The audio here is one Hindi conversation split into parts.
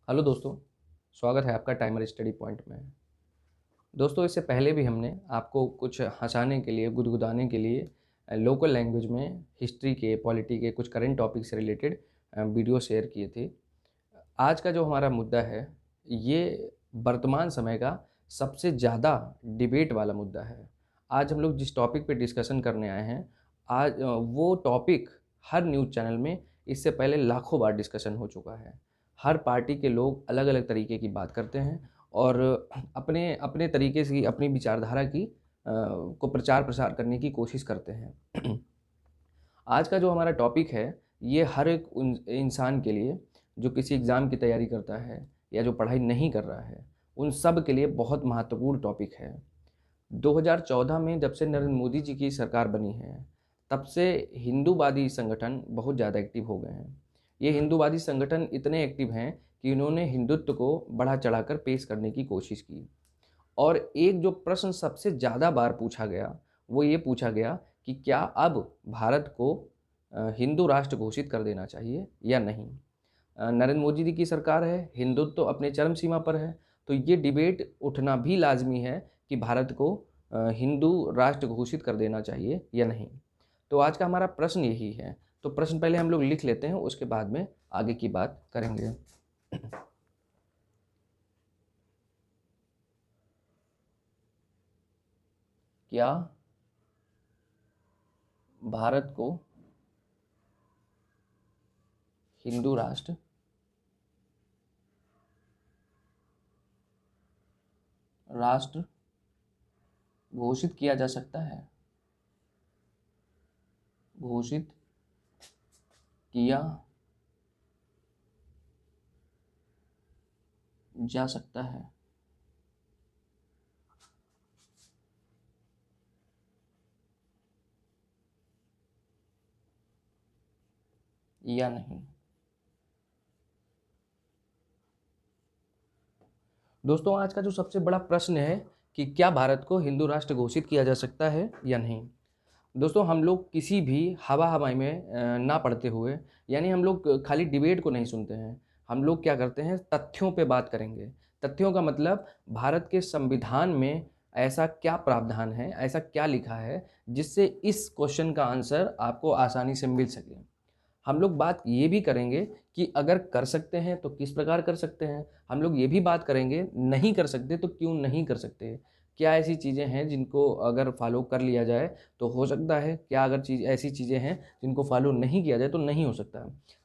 हेलो दोस्तों, स्वागत है आपका टाइमर स्टडी पॉइंट में। दोस्तों, इससे पहले भी हमने आपको कुछ हंसाने के लिए, गुदगुदाने के लिए लोकल लैंग्वेज में हिस्ट्री के, पॉलिटी के, कुछ करंट टॉपिक से रिलेटेड वीडियो शेयर किए थे। आज का जो हमारा मुद्दा है, ये वर्तमान समय का सबसे ज़्यादा डिबेट वाला मुद्दा है। आज हम लोग जिस टॉपिक पे डिस्कशन करने आए हैं, आज वो टॉपिक हर न्यूज़ चैनल में इससे पहले लाखों बार डिस्कशन हो चुका है। हर पार्टी के लोग अलग अलग तरीके की बात करते हैं और अपने अपने तरीके से अपनी विचारधारा की को प्रचार प्रसार करने की कोशिश करते हैं। आज का जो हमारा टॉपिक है, ये हर एक इंसान के लिए जो किसी एग्ज़ाम की तैयारी करता है या जो पढ़ाई नहीं कर रहा है, उन सब के लिए बहुत महत्वपूर्ण टॉपिक है। 2014 में जब से नरेंद्र मोदी जी की सरकार बनी है, तब से हिंदूवादी संगठन बहुत ज़्यादा एक्टिव हो गए हैं। ये हिंदूवादी संगठन इतने एक्टिव हैं कि उन्होंने हिंदुत्व को बढ़ा चढ़ाकर पेश करने की कोशिश की। और एक जो प्रश्न सबसे ज़्यादा बार पूछा गया, वो ये पूछा गया कि क्या अब भारत को हिंदू राष्ट्र घोषित कर देना चाहिए या नहीं। नरेंद्र मोदी जी की सरकार है, हिंदुत्व तो अपने चरम सीमा पर है, तो ये डिबेट उठना भी लाजमी है कि भारत को हिंदू राष्ट्र घोषित कर देना चाहिए या नहीं। तो आज का हमारा प्रश्न यही है। तो प्रश्न पहले हम लोग लिख लेते हैं, उसके बाद में आगे की बात करेंगे। क्या भारत को हिंदू राष्ट्र घोषित किया जा सकता है? घोषित किया जा सकता है या नहीं? दोस्तों, आज का जो सबसे बड़ा प्रश्न है कि क्या भारत को हिंदू राष्ट्र घोषित किया जा सकता है या नहीं। दोस्तों, हम लोग किसी भी हवा हवाई में ना पढ़ते हुए, यानी हम लोग खाली डिबेट को नहीं सुनते हैं। हम लोग क्या करते हैं, तथ्यों पे बात करेंगे। तथ्यों का मतलब भारत के संविधान में ऐसा क्या प्रावधान है, ऐसा क्या लिखा है जिससे इस क्वेश्चन का आंसर आपको आसानी से मिल सके। हम लोग बात ये भी करेंगे कि अगर कर सकते हैं तो किस प्रकार कर सकते हैं। हम लोग ये भी बात करेंगे नहीं कर सकते तो क्यों नहीं कर सकते। क्या ऐसी चीज़ें हैं जिनको अगर फॉलो कर लिया जाए तो हो सकता है, क्या अगर ऐसी चीज़ें हैं जिनको फॉलो नहीं किया जाए तो नहीं हो सकता।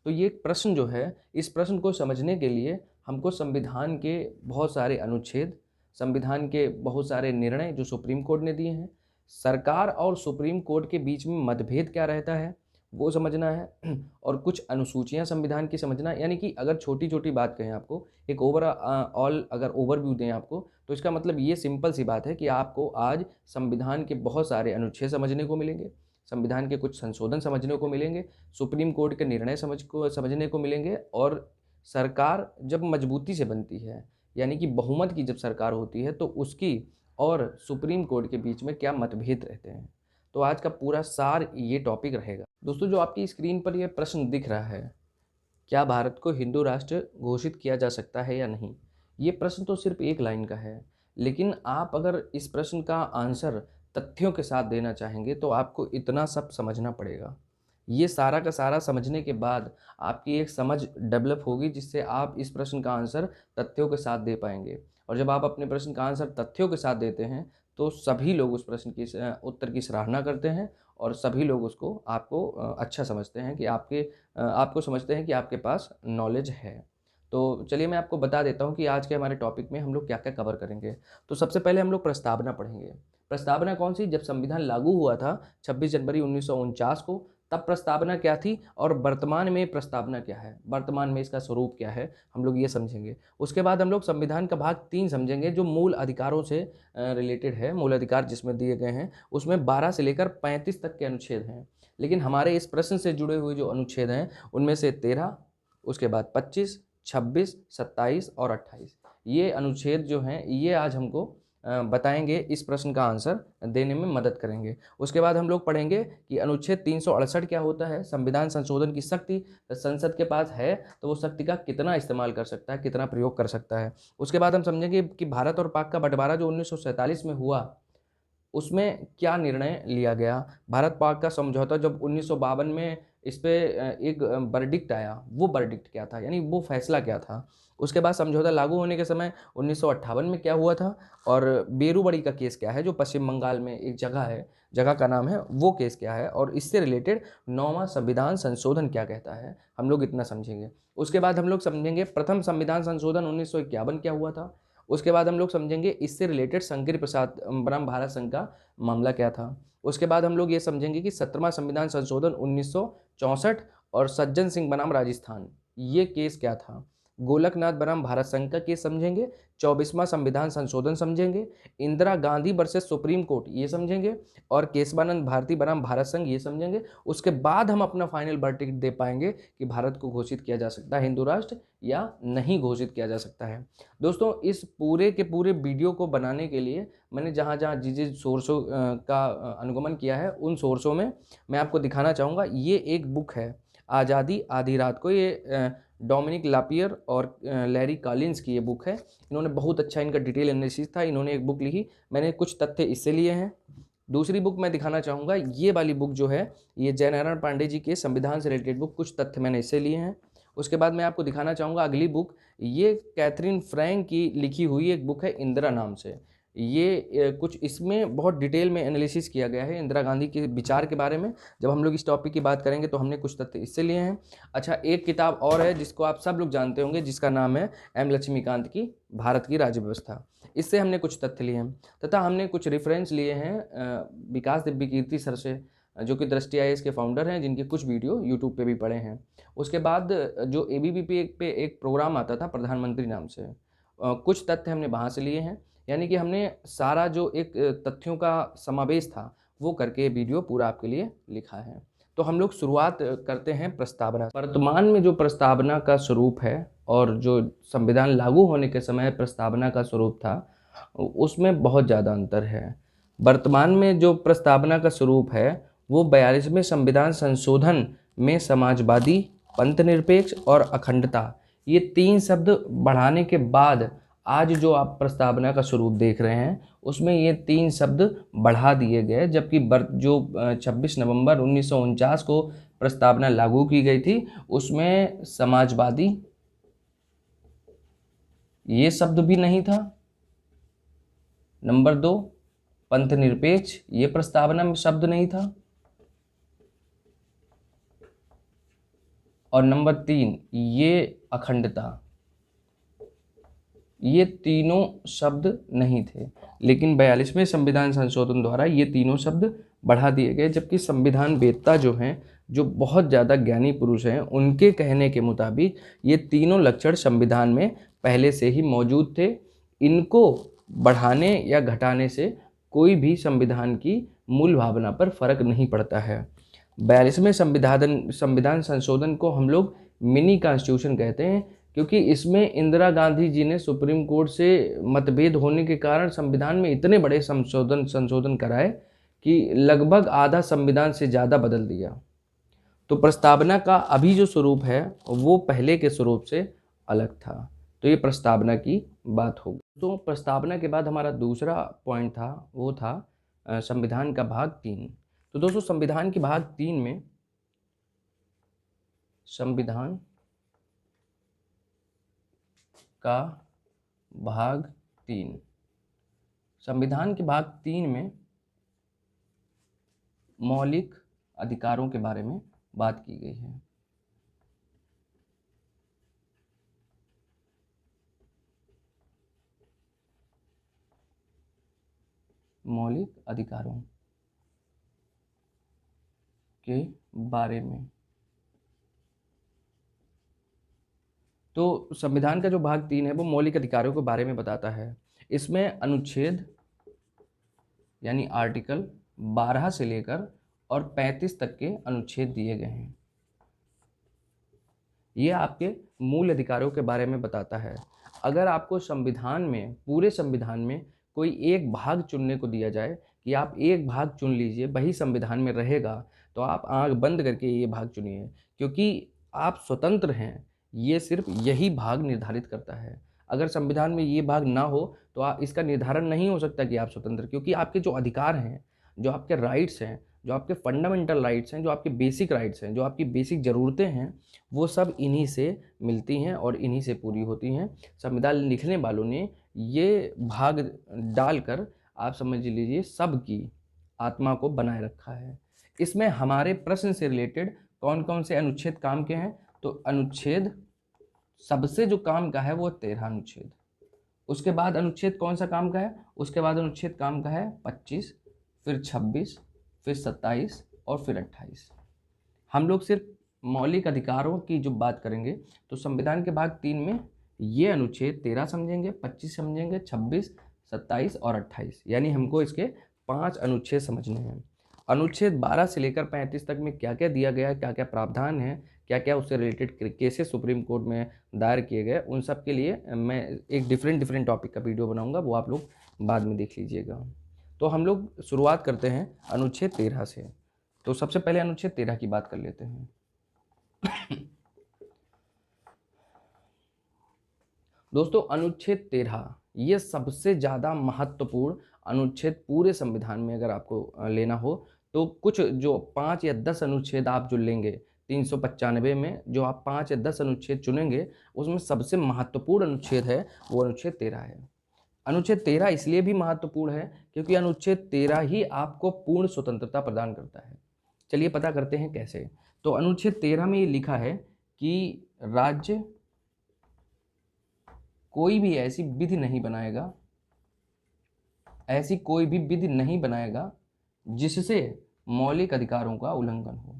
तो ये प्रश्न जो है, इस प्रश्न को समझने के लिए हमको संविधान के बहुत सारे अनुच्छेद, संविधान के बहुत सारे निर्णय जो सुप्रीम कोर्ट ने दिए हैं, सरकार और सुप्रीम कोर्ट के बीच में मतभेद क्या रहता है वो समझना है, और कुछ अनुसूचियां संविधान की समझना है। यानी कि अगर छोटी छोटी बात कहें आपको, एक ओवरऑल अगर ओवरव्यू दें आपको, तो इसका मतलब ये सिंपल सी बात है कि आपको आज संविधान के बहुत सारे अनुच्छेद समझने को मिलेंगे, संविधान के कुछ संशोधन समझने को मिलेंगे, सुप्रीम कोर्ट के निर्णय समझने को मिलेंगे। और सरकार जब मजबूती से बनती है, यानी कि बहुमत की जब सरकार होती है, तो उसकी और सुप्रीम कोर्ट के बीच में क्या मतभेद रहते हैं। तो आज का पूरा सार ये टॉपिक रहेगा। दोस्तों, जो आपकी स्क्रीन पर ये प्रश्न दिख रहा है, क्या भारत को हिंदू राष्ट्र घोषित किया जा सकता है या नहीं, ये प्रश्न तो सिर्फ एक लाइन का है। लेकिन आप अगर इस प्रश्न का आंसर तथ्यों के साथ देना चाहेंगे तो आपको इतना सब समझना पड़ेगा। ये सारा का सारा समझने के बाद आपकी एक समझ डेवलप होगी, जिससे आप इस प्रश्न का आंसर तथ्यों के साथ दे पाएंगे। और जब आप अपने प्रश्न का आंसर तथ्यों के साथ देते हैं तो सभी लोग उस प्रश्न की उत्तर की सराहना करते हैं, और सभी लोग उसको आपको अच्छा समझते हैं कि आपको समझते हैं कि आपके पास नॉलेज है। तो चलिए मैं आपको बता देता हूँ कि आज के हमारे टॉपिक में हम लोग क्या क्या कवर करेंगे। तो सबसे पहले हम लोग प्रस्तावना पढ़ेंगे। प्रस्तावना कौन सी? जब संविधान लागू हुआ था 26 जनवरी 1949 को, तब प्रस्तावना क्या थी और वर्तमान में प्रस्तावना क्या है, वर्तमान में इसका स्वरूप क्या है, हम लोग ये समझेंगे। उसके बाद हम लोग संविधान का भाग 3 समझेंगे, जो मूल अधिकारों से रिलेटेड है। मूल अधिकार जिसमें दिए गए हैं उसमें 12 से लेकर 35 तक के अनुच्छेद हैं। लेकिन हमारे इस प्रश्न से जुड़े हुए जो अनुच्छेद हैं उनमें से 13, उसके बाद 25, 26, 27 और 28, ये अनुच्छेद जो हैं ये आज हमको बताएंगे, इस प्रश्न का आंसर देने में मदद करेंगे। उसके बाद हम लोग पढ़ेंगे कि अनुच्छेद 368 क्या होता है, संविधान संशोधन की शक्ति संसद के पास है तो वो शक्ति का कितना इस्तेमाल कर सकता है, कितना प्रयोग कर सकता है। उसके बाद हम समझेंगे कि भारत और पाक का बंटवारा जो 1947 में हुआ उसमें क्या निर्णय लिया गया। भारत पाक का समझौता जब 1952 में इस पे एक वर्डिक्ट आया, वो वर्डिक्ट क्या था, यानी वो फैसला क्या था। उसके बाद समझौता लागू होने के समय 1958 में क्या हुआ था, और बेरूबड़ी का केस क्या है जो पश्चिम बंगाल में एक जगह है, जगह का नाम है, वो केस क्या है, और इससे रिलेटेड 9वां संविधान संशोधन क्या कहता है, हम लोग इतना समझेंगे। उसके बाद हम लोग समझेंगे प्रथम संविधान संशोधन 1951 क्या हुआ था। उसके बाद हम लोग समझेंगे इससे रिलेटेड शंकर प्रसाद बनाम भारत संघ का मामला क्या था। उसके बाद हम लोग ये समझेंगे कि 17वां संविधान संशोधन 1964 और सज्जन सिंह बनाम राजस्थान, ये केस क्या था। गोलकनाथ बनाम भारत संघ का केस समझेंगे। 24वां संविधान संशोधन समझेंगे। Indira Gandhi versus supreme court ये समझेंगे, और केशवानंद भारती बनाम भारत संघ ये समझेंगे। उसके बाद हम अपना फाइनल वर्डिक्ट दे पाएंगे कि भारत को घोषित किया जा सकता है हिंदू राष्ट्र या नहीं घोषित किया जा सकता है। दोस्तों, इस पूरे के पूरे वीडियो को बनाने के लिए मैंने जहाँ जहाँ जिस सोर्सों का अनुगमन किया है, उन सोर्सों में मैं आपको दिखाना चाहूँगा। ये एक बुक है, आज़ादी आधी रात को, ये डोमिनिक लापियर और लैरी कॉलिंस की ये बुक है। इन्होंने बहुत अच्छा, इनका डिटेल एनालिसिस था, इन्होंने एक बुक लिखी, मैंने कुछ तथ्य इससे लिए हैं। दूसरी बुक मैं दिखाना चाहूँगा, ये वाली बुक जो है, ये जयनारायण पांडे जी के संविधान से रिलेटेड बुक, कुछ तथ्य मैंने इससे लिए हैं। उसके बाद मैं आपको दिखाना चाहूँगा अगली बुक, ये कैथरीन फ्रैंक की लिखी हुई एक बुक है इंदिरा नाम से। ये कुछ इसमें बहुत डिटेल में एनालिसिस किया गया है इंदिरा गांधी के विचार के बारे में। जब हम लोग इस टॉपिक की बात करेंगे तो हमने कुछ तथ्य इससे लिए हैं। अच्छा, एक किताब और है जिसको आप सब लोग जानते होंगे, जिसका नाम है एम लक्ष्मीकांत की भारत की राज्य व्यवस्था, इससे हमने कुछ तथ्य लिए हैं। तथा हमने कुछ रेफरेंस लिए हैं विकास दिव्य कीर्ति सर से, जो कि दृष्टि आईएएस के फाउंडर हैं, जिनके कुछ वीडियो यूट्यूब पे भी पड़े हैं। उसके बाद जो एबीवीपी पे एक प्रोग्राम आता था प्रधानमंत्री नाम से, कुछ तथ्य हमने वहाँ से लिए हैं। यानी कि हमने सारा जो एक तथ्यों का समावेश था वो करके वीडियो पूरा आपके लिए लिखा है। तो हम लोग शुरुआत करते हैं प्रस्तावना। वर्तमान में जो प्रस्तावना का स्वरूप है और जो संविधान लागू होने के समय प्रस्तावना का स्वरूप था, उसमें बहुत ज़्यादा अंतर है। वर्तमान में जो प्रस्तावना का स्वरूप है वो 42वें संविधान संशोधन में समाजवादी, पंथनिरपेक्ष और अखंडता, ये 3 शब्द बढ़ाने के बाद आज जो आप प्रस्तावना का स्वरूप देख रहे हैं उसमें ये 3 शब्द बढ़ा दिए गए। जबकि जो 26 नवंबर 1949 को प्रस्तावना लागू की गई थी उसमें समाजवादी ये शब्द भी नहीं था। नंबर 2, पंथनिरपेक्ष ये प्रस्तावना में शब्द नहीं था। और नंबर 3, ये अखंडता, ये तीनों शब्द नहीं थे। लेकिन 42वें संविधान संशोधन द्वारा ये तीनों शब्द बढ़ा दिए गए। जबकि संविधान वेत्ता जो हैं, जो बहुत ज़्यादा ज्ञानी पुरुष हैं, उनके कहने के मुताबिक ये तीनों लक्षण संविधान में पहले से ही मौजूद थे। इनको बढ़ाने या घटाने से कोई भी संविधान की मूल भावना पर फर्क नहीं पड़ता है। 42वें संविधान संशोधन को हम लोग मिनी कॉन्स्टिट्यूशन कहते हैं, क्योंकि इसमें इंदिरा गांधी जी ने सुप्रीम कोर्ट से मतभेद होने के कारण संविधान में इतने बड़े संशोधन कराए कि लगभग आधा संविधान से ज़्यादा बदल दिया। तो प्रस्तावना का अभी जो स्वरूप है वो पहले के स्वरूप से अलग था। तो ये प्रस्तावना की बात होगी। तो प्रस्तावना के बाद हमारा दूसरा पॉइंट था, वो था संविधान का भाग 3। तो दोस्तों, संविधान के भाग 3 में संविधान का भाग 3, संविधान के भाग 3 में मौलिक अधिकारों के बारे में बात की गई है। मौलिक अधिकारों के बारे में। तो संविधान का जो भाग 3 है वो मौलिक अधिकारों के बारे में बताता है। इसमें अनुच्छेद यानी आर्टिकल 12 से लेकर और 35 तक के अनुच्छेद दिए गए हैं। ये आपके मूल अधिकारों के बारे में बताता है। अगर आपको संविधान में, पूरे संविधान में कोई एक भाग चुनने को दिया जाए कि आप एक भाग चुन लीजिए, वही संविधान में रहेगा, तो आप आँख बंद करके ये भाग चुनिए, क्योंकि आप स्वतंत्र हैं, ये सिर्फ़ यही भाग निर्धारित करता है। अगर संविधान में ये भाग ना हो तो इसका निर्धारण नहीं हो सकता कि आप स्वतंत्र, क्योंकि आपके जो अधिकार हैं, जो आपके राइट्स हैं, जो आपके फंडामेंटल राइट्स हैं, जो आपके बेसिक राइट्स हैं, जो आपकी बेसिक ज़रूरतें हैं, वो सब इन्हीं से मिलती हैं और इन्हीं से पूरी होती हैं। संविधान लिखने वालों ने ये भाग डालकर, आप समझ लीजिए, सबकी आत्मा को बनाए रखा है। इसमें हमारे प्रश्न से रिलेटेड कौन कौन से अनुच्छेद काम के हैं, तो अनुच्छेद सबसे जो काम का है वो 13 अनुच्छेद। उसके बाद अनुच्छेद कौन सा काम का है, उसके बाद अनुच्छेद काम का है 25, फिर 26, फिर 27 और फिर 28। हम लोग सिर्फ मौलिक अधिकारों की जो बात करेंगे तो संविधान के भाग 3 में ये अनुच्छेद 13 समझेंगे, 25 समझेंगे, 26, 27 और 28, यानी हमको इसके 5 अनुच्छेद समझने हैं। अनुच्छेद 12 से लेकर 35 तक में क्या क्या दिया गया है, क्या क्या प्रावधान है, क्या क्या उससे रिलेटेड केसेस सुप्रीम कोर्ट में दायर किए गए, उन सब के लिए मैं एक डिफरेंट टॉपिक का वीडियो बनाऊंगा, वो आप लोग बाद में देख लीजिएगा। तो हम लोग शुरुआत करते हैं अनुच्छेद 13 से। तो सबसे पहले अनुच्छेद 13 की बात कर लेते हैं। दोस्तों, अनुच्छेद 13 ये सबसे ज़्यादा महत्वपूर्ण अनुच्छेद पूरे संविधान में अगर आपको लेना हो तो कुछ जो 5 या 10 अनुच्छेद आप जो लेंगे 395 में, जो आप 5 या 10 अनुच्छेद चुनेंगे, उसमें सबसे महत्वपूर्ण अनुच्छेद है वो अनुच्छेद 13 है। अनुच्छेद 13 इसलिए भी महत्वपूर्ण है क्योंकि अनुच्छेद 13 ही आपको पूर्ण स्वतंत्रता प्रदान करता है। चलिए पता करते हैं कैसे। तो अनुच्छेद 13 में ये लिखा है कि राज्य कोई भी ऐसी विधि नहीं बनाएगा, ऐसी कोई भी विधि नहीं बनाएगा जिससे मौलिक अधिकारों का उल्लंघन हो,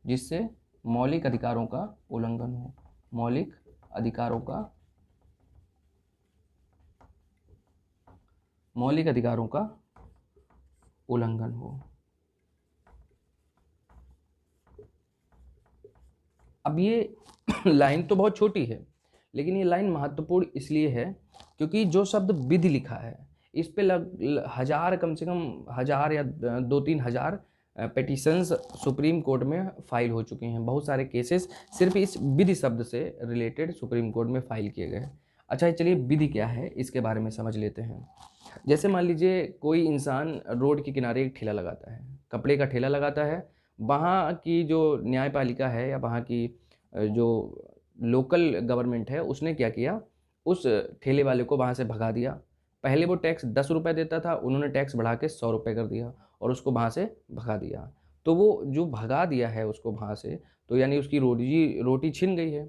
जिससे मौलिक अधिकारों का उल्लंघन हो, मौलिक अधिकारों का उल्लंघन हो। अब ये लाइन तो बहुत छोटी है, लेकिन ये लाइन महत्वपूर्ण इसलिए है क्योंकि जो शब्द विधि लिखा है इस पे हजार, कम से कम 1000 या 2-3 हज़ार पिटीशंस सुप्रीम कोर्ट में फाइल हो चुके हैं। बहुत सारे केसेस सिर्फ इस विधि शब्द से रिलेटेड सुप्रीम कोर्ट में फाइल किए गए। अच्छा, चलिए विधि क्या है इसके बारे में समझ लेते हैं। जैसे मान लीजिए कोई इंसान रोड के किनारे एक ठेला लगाता है, कपड़े का ठेला लगाता है। वहाँ की जो न्यायपालिका है या वहाँ की जो लोकल गवर्नमेंट है उसने क्या किया, उस ठेले वाले को वहाँ से भगा दिया। पहले वो टैक्स 10 रुपये देता था, उन्होंने टैक्स बढ़ा के 100 रुपये कर दिया और उसको वहाँ से भगा दिया। तो वो जो भगा दिया है उसको वहाँ से, तो यानी उसकी रोटी छिन गई है।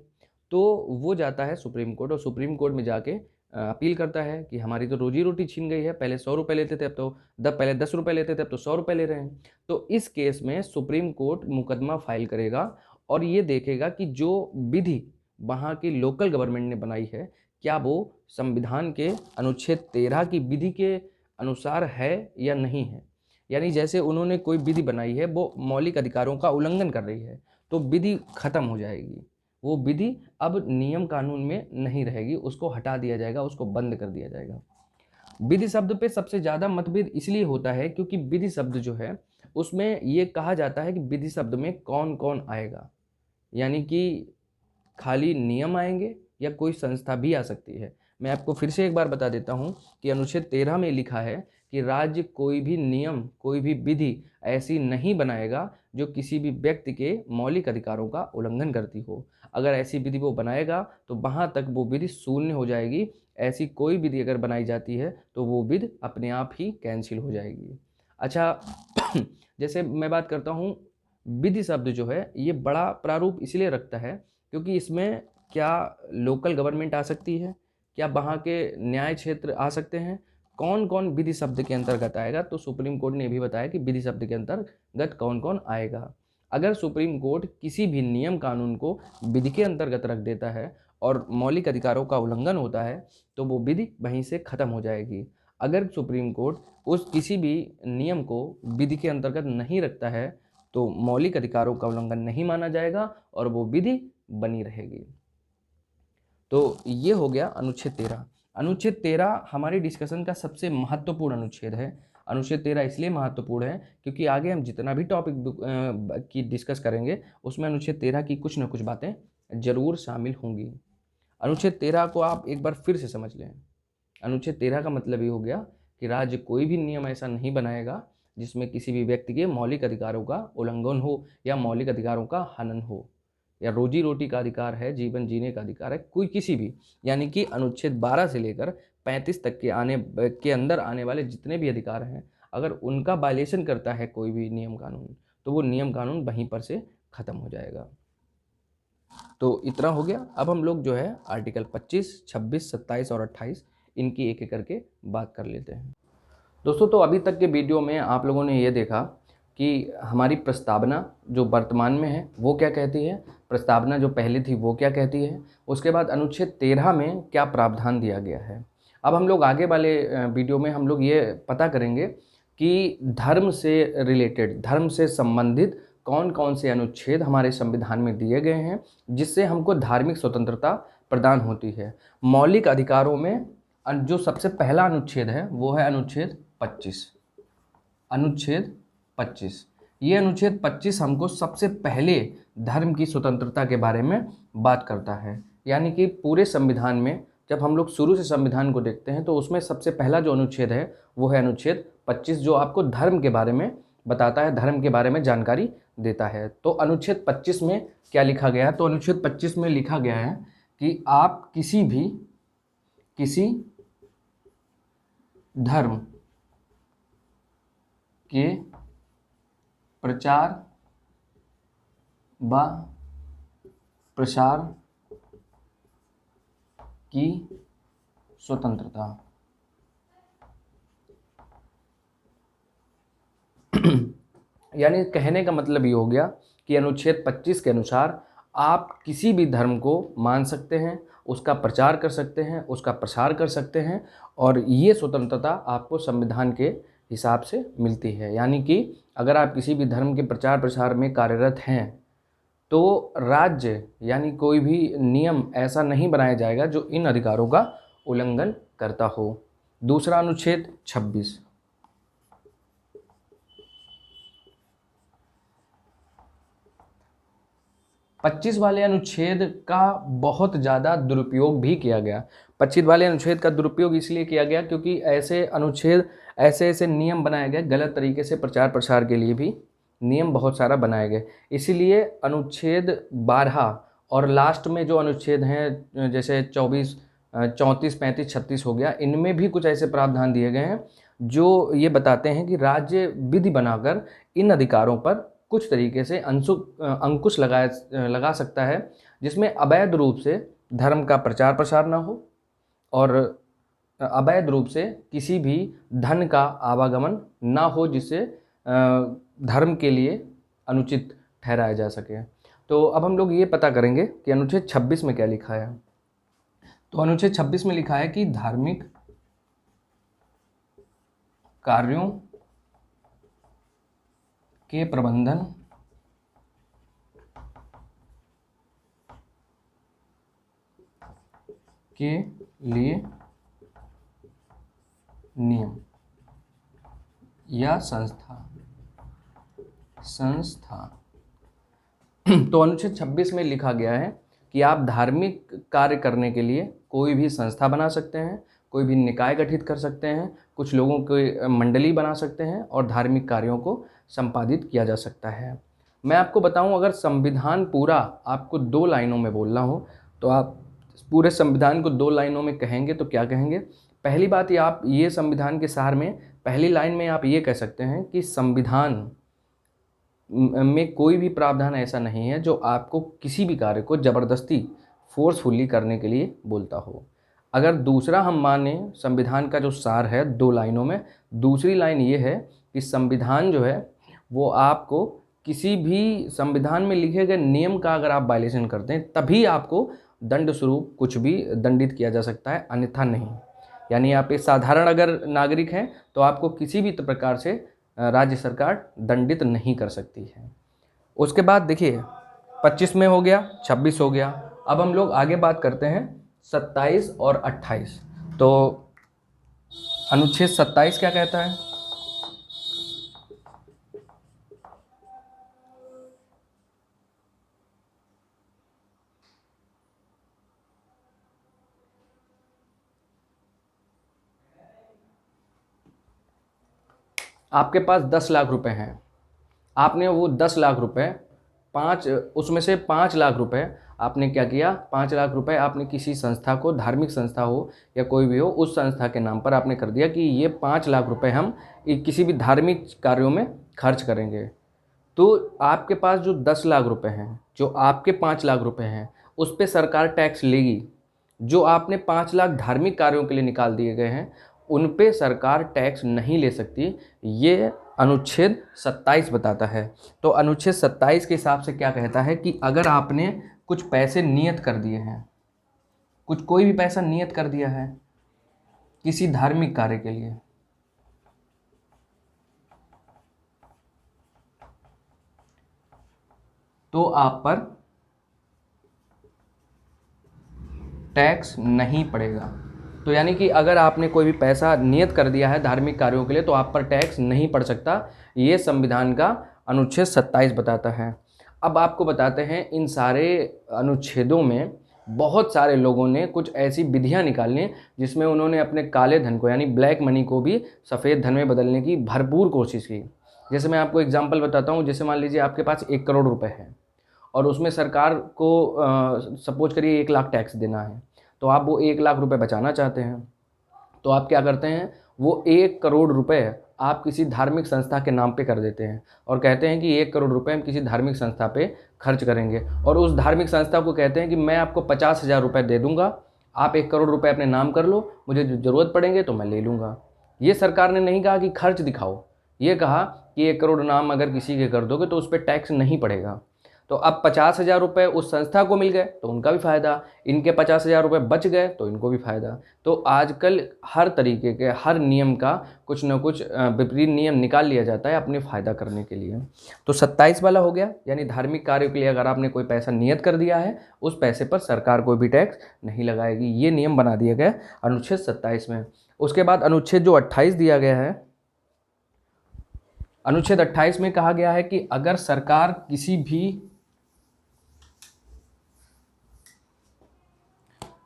तो वो जाता है सुप्रीम कोर्ट और सुप्रीम कोर्ट में जाके अपील करता है कि हमारी तो रोजी रोटी छीन गई है, पहले 100 रुपये लेते थे, अब तो पहले 10 रुपये लेते थे, अब तो 100 रुपये ले रहे हैं। तो इस केस में सुप्रीम कोर्ट मुकदमा फाइल करेगा और ये देखेगा कि जो विधि वहाँ की लोकल गवर्नमेंट ने बनाई है क्या वो संविधान के अनुच्छेद 13 की विधि के अनुसार है या नहीं है। यानी जैसे उन्होंने कोई विधि बनाई है वो मौलिक अधिकारों का उल्लंघन कर रही है तो विधि खत्म हो जाएगी, वो विधि अब नियम कानून में नहीं रहेगी, उसको हटा दिया जाएगा, उसको बंद कर दिया जाएगा। विधि शब्द पे सबसे ज़्यादा मतभेद इसलिए होता है क्योंकि विधि शब्द जो है उसमें ये कहा जाता है कि विधि शब्द में कौन कौन आएगा, यानी कि खाली नियम आएंगे या कोई संस्था भी आ सकती है। मैं आपको फिर से एक बार बता देता हूँ कि अनुच्छेद 13 में लिखा है कि राज्य कोई भी नियम, कोई भी विधि ऐसी नहीं बनाएगा जो किसी भी व्यक्ति के मौलिक अधिकारों का उल्लंघन करती हो। अगर ऐसी विधि वो बनाएगा तो वहाँ तक वो विधि शून्य हो जाएगी। ऐसी कोई विधि अगर बनाई जाती है तो वो विधि अपने आप ही कैंसिल हो जाएगी। अच्छा, जैसे मैं बात करता हूँ, विधि शब्द जो है ये बड़ा प्रारूप इसलिए रखता है क्योंकि इसमें क्या लोकल गवर्नमेंट आ सकती है, क्या वहाँ के न्याय क्षेत्र आ सकते हैं, कौन कौन विधि शब्द के अंतर्गत आएगा। तो सुप्रीम कोर्ट ने ये भी बताया कि विधि शब्द के अंतर्गत कौन कौन आएगा। अगर सुप्रीम कोर्ट किसी भी नियम कानून को विधि के अंतर्गत रख देता है और मौलिक अधिकारों का उल्लंघन होता है तो वो विधि वहीं से खत्म हो जाएगी। अगर सुप्रीम कोर्ट उस किसी भी नियम को विधि के अंतर्गत नहीं रखता है तो मौलिक अधिकारों का उल्लंघन नहीं माना जाएगा और वो विधि बनी रहेगी। तो ये हो गया अनुच्छेद 13। अनुच्छेद 13 हमारी डिस्कशन का सबसे महत्वपूर्ण अनुच्छेद है। अनुच्छेद 13 इसलिए महत्वपूर्ण है क्योंकि आगे हम जितना भी टॉपिक की डिस्कस करेंगे उसमें अनुच्छेद 13 की कुछ न कुछ बातें जरूर शामिल होंगी। अनुच्छेद 13 को आप एक बार फिर से समझ लें। अनुच्छेद 13 का मतलब ये हो गया कि राज्य कोई भी नियम ऐसा नहीं बनाएगा जिसमें किसी भी व्यक्ति के मौलिक अधिकारों का उल्लंघन हो या मौलिक अधिकारों का हनन हो, या रोजी रोटी का अधिकार है, जीवन जीने का अधिकार है, कोई किसी भी, यानी कि अनुच्छेद 12 से लेकर 35 तक के अंदर आने वाले जितने भी अधिकार हैं, अगर उनका वायलेशन करता है कोई भी नियम कानून तो वो नियम कानून वहीं पर से ख़त्म हो जाएगा। तो इतना हो गया। अब हम लोग जो है आर्टिकल 25, 26, 27 और 28 इनकी एक एक करके बात कर लेते हैं। दोस्तों, तो अभी तक के वीडियो में आप लोगों ने ये देखा कि हमारी प्रस्तावना जो वर्तमान में है वो क्या कहती है, प्रस्तावना जो पहले थी वो क्या कहती है, उसके बाद अनुच्छेद 13 में क्या प्रावधान दिया गया है। अब हम लोग आगे वाले वीडियो में हम लोग ये पता करेंगे कि धर्म से रिलेटेड, धर्म से संबंधित कौन कौन से अनुच्छेद हमारे संविधान में दिए गए हैं जिससे हमको धार्मिक स्वतंत्रता प्रदान होती है। मौलिक अधिकारों में जो सबसे पहला अनुच्छेद है वो है अनुच्छेद 25। अनुच्छेद 25, ये अनुच्छेद 25 हमको सबसे पहले धर्म की स्वतंत्रता के बारे में बात करता है। यानी कि पूरे संविधान में जब हम लोग शुरू से संविधान को देखते हैं तो उसमें सबसे पहला जो अनुच्छेद है वो है अनुच्छेद 25, जो आपको धर्म के बारे में बताता है, धर्म के बारे में जानकारी देता है। तो अनुच्छेद 25 में क्या लिखा गया है, तो अनुच्छेद 25 में लिखा गया है कि आप किसी धर्म के प्रचार व प्रसार की स्वतंत्रता यानी कहने का मतलब ये हो गया कि अनुच्छेद 25 के अनुसार आप किसी भी धर्म को मान सकते हैं, उसका प्रचार कर सकते हैं, उसका प्रसार कर सकते हैं, और ये स्वतंत्रता आपको संविधान के हिसाब से मिलती है। यानी कि अगर आप किसी भी धर्म के प्रचार प्रसार में कार्यरत हैं तो राज्य यानी कोई भी नियम ऐसा नहीं बनाया जाएगा जो इन अधिकारों का उल्लंघन करता हो। दूसरा अनुच्छेद 26, 25 वाले अनुच्छेद का बहुत ज़्यादा दुरुपयोग भी किया गया। 25 वाले अनुच्छेद का दुरुपयोग इसलिए किया गया क्योंकि ऐसे अनुच्छेद, ऐसे नियम बनाए गए गलत तरीके से प्रचार प्रसार के लिए भी नियम बहुत सारा बनाए गए। इसीलिए अनुच्छेद 12 और लास्ट में जो अनुच्छेद हैं जैसे 24, 34, 35, 36 हो गया, इनमें भी कुछ ऐसे प्रावधान दिए गए हैं जो ये बताते हैं कि राज्य विधि बनाकर इन अधिकारों पर कुछ तरीके से अंकुश लगा सकता है, जिसमें अवैध रूप से धर्म का प्रचार प्रसार ना हो और अवैध रूप से किसी भी धन का आवागमन ना हो जिससे धर्म के लिए अनुचित ठहराया जा सके। तो अब हम लोग ये पता करेंगे कि अनुच्छेद 26 में क्या लिखा है। तो अनुच्छेद 26 में लिखा है कि धार्मिक कार्यों के प्रबंधन के लिए नियम या संस्था तो अनुच्छेद 26 में लिखा गया है कि आप धार्मिक कार्य करने के लिए कोई भी संस्था बना सकते हैं, कोई भी निकाय गठित कर सकते हैं, कुछ लोगों की मंडली बना सकते हैं और धार्मिक कार्यों को संपादित किया जा सकता है। मैं आपको बताऊं, अगर संविधान पूरा आपको 2 लाइनों में बोलना हो तो आप पूरे संविधान को 2 लाइनों में कहेंगे तो क्या कहेंगे। पहली बात, ये आप ये संविधान के सार में पहली लाइन में आप ये कह सकते हैं कि संविधान में कोई भी प्रावधान ऐसा नहीं है जो आपको किसी भी कार्य को ज़बरदस्ती फोर्सफुली करने के लिए बोलता हो। अगर दूसरा हम माने संविधान का जो सार है 2 लाइनों में, दूसरी लाइन ये है कि संविधान जो है वो आपको किसी भी संविधान में लिखे गए नियम का अगर आप वायलेशन करते हैं तभी आपको दंड स्वरूप कुछ भी दंडित किया जा सकता है, अन्यथा नहीं। यानी आप एक साधारण अगर नागरिक हैं तो आपको किसी भी प्रकार से राज्य सरकार दंडित नहीं कर सकती है। उसके बाद देखिए 25 में हो गया, 26 हो गया। अब हम लोग आगे बात करते हैं 27 और 28। तो अनुच्छेद 27 क्या कहता है? आपके पास 10 लाख रुपए हैं, आपने वो 10 लाख रुपए उसमें से 5 लाख रुपए आपने क्या किया, 5 लाख रुपए आपने किसी संस्था को, धार्मिक संस्था हो या कोई भी हो, उस संस्था के नाम पर आपने कर दिया कि ये 5 लाख रुपए हम किसी भी धार्मिक कार्यों में खर्च करेंगे। तो आपके पास जो 10 लाख रुपए हैं, जो आपके 5 लाख रुपए हैं, उस पे सरकार टैक्स लेगी। जो आपने 5 लाख धार्मिक कार्यों के लिए निकाल दिए गए हैं, उन पे सरकार टैक्स नहीं ले सकती। ये अनुच्छेद 27 बताता है। तो अनुच्छेद 27 के हिसाब से क्या कहता है कि अगर आपने कुछ पैसे नियत कर दिए हैं, कोई भी पैसा नियत कर दिया है किसी धार्मिक कार्य के लिए, तो आप पर टैक्स नहीं पड़ेगा। तो यानी कि अगर आपने कोई भी पैसा नियत कर दिया है धार्मिक कार्यों के लिए, तो आप पर टैक्स नहीं पड़ सकता। ये संविधान का अनुच्छेद 27 बताता है। अब आपको बताते हैं, इन सारे अनुच्छेदों में बहुत सारे लोगों ने कुछ ऐसी विधियां निकाली जिसमें उन्होंने अपने काले धन को, यानी ब्लैक मनी को भी सफ़ेद धन में बदलने की भरपूर कोशिश की। जैसे मैं आपको एग्जाम्पल बताता हूँ। जैसे मान लीजिए आपके पास 1 करोड़ रुपए है और उसमें सरकार को सपोज करिए 1 लाख टैक्स देना है, तो आप वो 1 लाख रुपए बचाना चाहते हैं। तो आप क्या करते हैं, वो 1 करोड़ रुपए आप किसी धार्मिक संस्था के नाम पे कर देते हैं और कहते हैं कि 1 करोड़ रुपए हम किसी धार्मिक संस्था पे खर्च करेंगे, और उस धार्मिक संस्था को कहते हैं कि मैं आपको 50,000 रुपये दे दूंगा, आप 1 करोड़ रुपए अपने नाम कर लो, मुझे जो ज़रूरत पड़ेंगे तो मैं ले लूँगा। ये सरकार ने नहीं कहा कि खर्च दिखाओ, ये कहा कि 1 करोड़ नाम अगर किसी के कर दोगे तो उस पर टैक्स नहीं पड़ेगा। तो अब 50,000 रुपये उस संस्था को मिल गए तो उनका भी फ़ायदा, इनके 50,000 रुपये बच गए तो इनको भी फ़ायदा। तो आजकल हर तरीके के, हर नियम का कुछ न कुछ विपरीत नियम निकाल लिया जाता है अपने फ़ायदा करने के लिए। तो 27 वाला हो गया, यानी धार्मिक कार्यों के लिए अगर आपने कोई पैसा नियत कर दिया है, उस पैसे पर सरकार कोई भी टैक्स नहीं लगाएगी। ये नियम बना दिया गया अनुच्छेद 27 में। उसके बाद अनुच्छेद जो 28 दिया गया है, अनुच्छेद 28 में कहा गया है कि अगर सरकार किसी भी,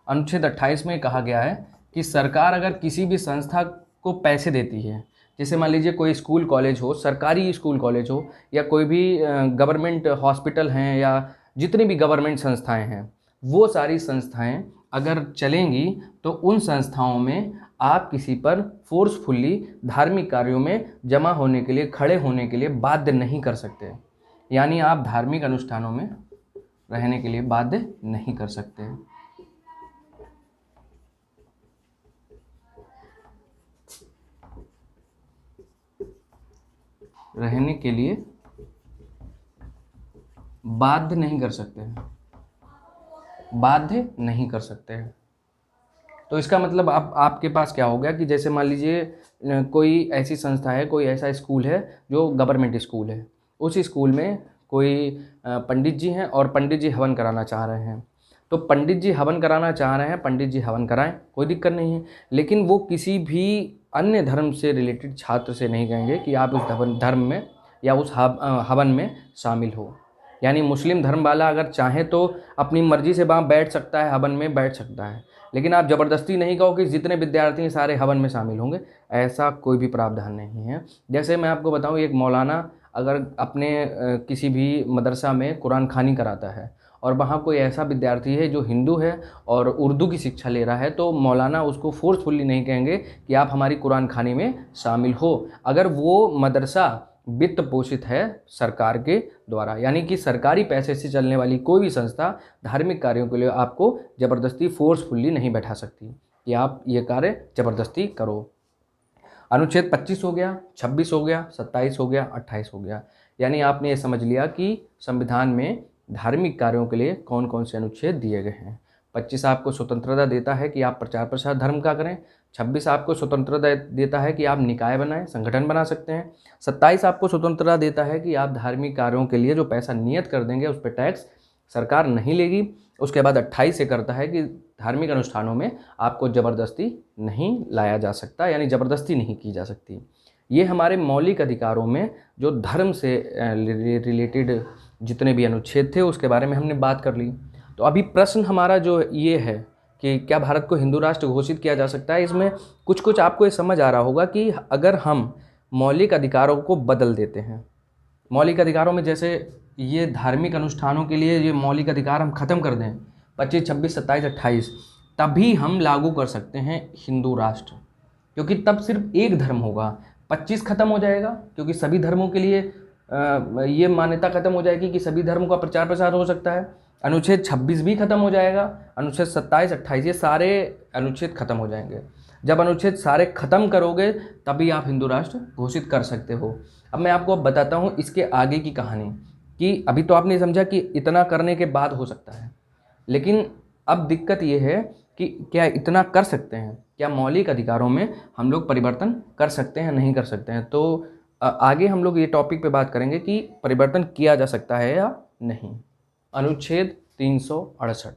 अनुच्छेद 28 में कहा गया है कि सरकार अगर किसी भी संस्था को पैसे देती है, जैसे मान लीजिए कोई स्कूल कॉलेज हो, सरकारी स्कूल कॉलेज हो, या कोई भी गवर्नमेंट हॉस्पिटल हैं, या जितनी भी गवर्नमेंट संस्थाएं हैं, वो सारी संस्थाएं अगर चलेंगी तो उन संस्थाओं में आप किसी पर फोर्सफुली धार्मिक कार्यों में जमा होने के लिए, खड़े होने के लिए बाध्य नहीं कर सकते। यानी आप धार्मिक अनुष्ठानों में रहने के लिए बाध्य नहीं कर सकते। रहने के लिए बाध्य नहीं कर सकते हैं, बाध्य नहीं कर सकते हैं। तो इसका मतलब आपके पास क्या हो गया कि जैसे मान लीजिए कोई ऐसी संस्था है, कोई ऐसा स्कूल है जो गवर्नमेंट स्कूल है, उस स्कूल में कोई पंडित जी हैं और पंडित जी हवन कराना चाह रहे हैं। तो पंडित जी हवन कराना चाह रहे हैं, पंडित जी हवन कराएं, कोई दिक्कत नहीं है। लेकिन वो किसी भी अन्य धर्म से रिलेटेड छात्र से नहीं कहेंगे कि आप उस धर्म में या उस हवन में शामिल हो। यानी मुस्लिम धर्म वाला अगर चाहे तो अपनी मर्जी से वहाँ बैठ सकता है, हवन में बैठ सकता है, लेकिन आप ज़बरदस्ती नहीं कहो कि जितने विद्यार्थी हैं सारे हवन में शामिल होंगे, ऐसा कोई भी प्रावधान नहीं है। जैसे मैं आपको बताऊँ, एक मौलाना अगर अपने किसी भी मदरसा में कुरान खानी कराता है और वहाँ कोई ऐसा विद्यार्थी है जो हिंदू है और उर्दू की शिक्षा ले रहा है, तो मौलाना उसको फोर्सफुली नहीं कहेंगे कि आप हमारी कुरान खानी में शामिल हो, अगर वो मदरसा वित्त पोषित है सरकार के द्वारा। यानी कि सरकारी पैसे से चलने वाली कोई भी संस्था धार्मिक कार्यों के लिए आपको ज़बरदस्ती फोर्सफुली नहीं बैठा सकती कि आप ये कार्य ज़बरदस्ती करो। अनुच्छेद 25 हो गया, 26 हो गया, 27 हो गया, 28 हो गया। यानी आपने ये समझ लिया कि संविधान में धार्मिक कार्यों के लिए कौन कौन से अनुच्छेद दिए गए हैं। 25 आपको स्वतंत्रता देता है कि आप प्रचार प्रसार धर्म का करें। 26 आपको स्वतंत्रता देता है कि आप निकाय बनाएं, संगठन बना सकते हैं। 27 आपको स्वतंत्रता देता है कि आप धार्मिक कार्यों के लिए जो पैसा नियत कर देंगे उस पर टैक्स सरकार नहीं लेगी। उसके बाद 28 ये करता है कि धार्मिक अनुष्ठानों में आपको ज़बरदस्ती नहीं लाया जा सकता, यानी ज़बरदस्ती नहीं की जा सकती। ये हमारे मौलिक अधिकारों में जो धर्म से रिलेटेड जितने भी अनुच्छेद थे उसके बारे में हमने बात कर ली। तो अभी प्रश्न हमारा जो ये है कि क्या भारत को हिंदू राष्ट्र घोषित किया जा सकता है। इसमें कुछ कुछ आपको ये समझ आ रहा होगा कि अगर हम मौलिक अधिकारों को बदल देते हैं, मौलिक अधिकारों में जैसे ये धार्मिक अनुष्ठानों के लिए ये मौलिक अधिकार हम ख़त्म कर दें 25, 26, 27, 28, तभी हम लागू कर सकते हैं हिंदू राष्ट्र, क्योंकि तब सिर्फ एक धर्म होगा। 25 खत्म हो जाएगा क्योंकि सभी धर्मों के लिए ये मान्यता खत्म हो जाएगी कि सभी धर्मों का प्रचार प्रसार हो सकता है। अनुच्छेद 26 भी खत्म हो जाएगा, अनुच्छेद 27, 28 ये सारे अनुच्छेद खत्म हो जाएंगे। जब अनुच्छेद सारे खत्म करोगे तभी आप हिंदू राष्ट्र घोषित कर सकते हो। अब मैं आपको बताता हूँ इसके आगे की कहानी, कि अभी तो आपने समझा कि इतना करने के बाद हो सकता है, लेकिन अब दिक्कत ये है कि क्या इतना कर सकते हैं, क्या मौलिक अधिकारों में हम लोग परिवर्तन कर सकते हैं, नहीं कर सकते हैं। तो आगे हम लोग ये टॉपिक पे बात करेंगे कि परिवर्तन किया जा सकता है या नहीं। अनुच्छेद 368,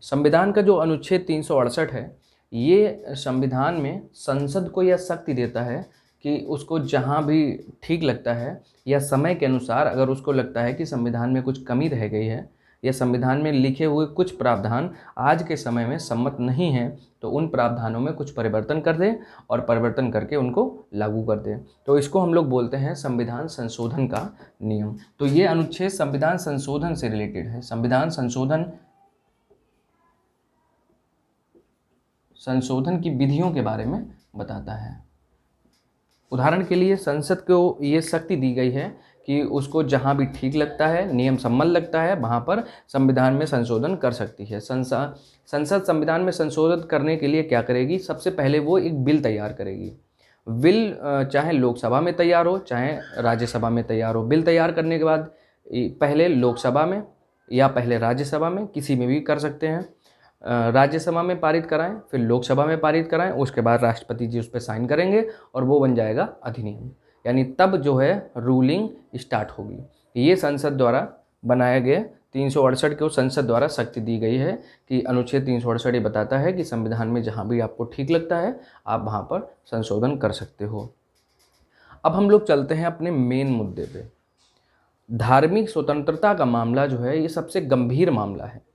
संविधान का जो अनुच्छेद 368 है, ये संविधान में संसद को यह शक्ति देता है कि उसको जहाँ भी ठीक लगता है या समय के अनुसार अगर उसको लगता है कि संविधान में कुछ कमी रह गई है या संविधान में लिखे हुए कुछ प्रावधान आज के समय में सम्मत नहीं हैं, तो उन प्रावधानों में कुछ परिवर्तन कर दें और परिवर्तन करके उनको लागू कर दें। तो इसको हम लोग बोलते हैं संविधान संशोधन का नियम। तो ये अनुच्छेद संविधान संशोधन से रिलेटेड है। संविधान संशोधन की विधियों के बारे में बताता है। उदाहरण के लिए संसद को ये शक्ति दी गई है कि उसको जहाँ भी ठीक लगता है, नियम सम्मत लगता है, वहाँ पर संविधान में संशोधन कर सकती है। संसद संविधान में संशोधन करने के लिए क्या करेगी, सबसे पहले वो एक बिल तैयार करेगी। बिल चाहे लोकसभा में तैयार हो चाहे राज्यसभा में तैयार हो, बिल तैयार करने के बाद पहले लोकसभा में या पहले राज्यसभा में किसी में भी कर सकते हैं। राज्यसभा में पारित कराएं, फिर लोकसभा में पारित कराएं, उसके बाद राष्ट्रपति जी उस पर साइन करेंगे और वो बन जाएगा अधिनियम, यानी तब जो है रूलिंग स्टार्ट होगी। ये संसद द्वारा बनाया गया 368 को संसद द्वारा शक्ति दी गई है कि अनुच्छेद 368 ये बताता है कि संविधान में जहाँ भी आपको ठीक लगता है आप वहाँ पर संशोधन कर सकते हो। अब हम लोग चलते हैं अपने मेन मुद्दे पे। धार्मिक स्वतंत्रता का मामला जो है ये सबसे गंभीर मामला है।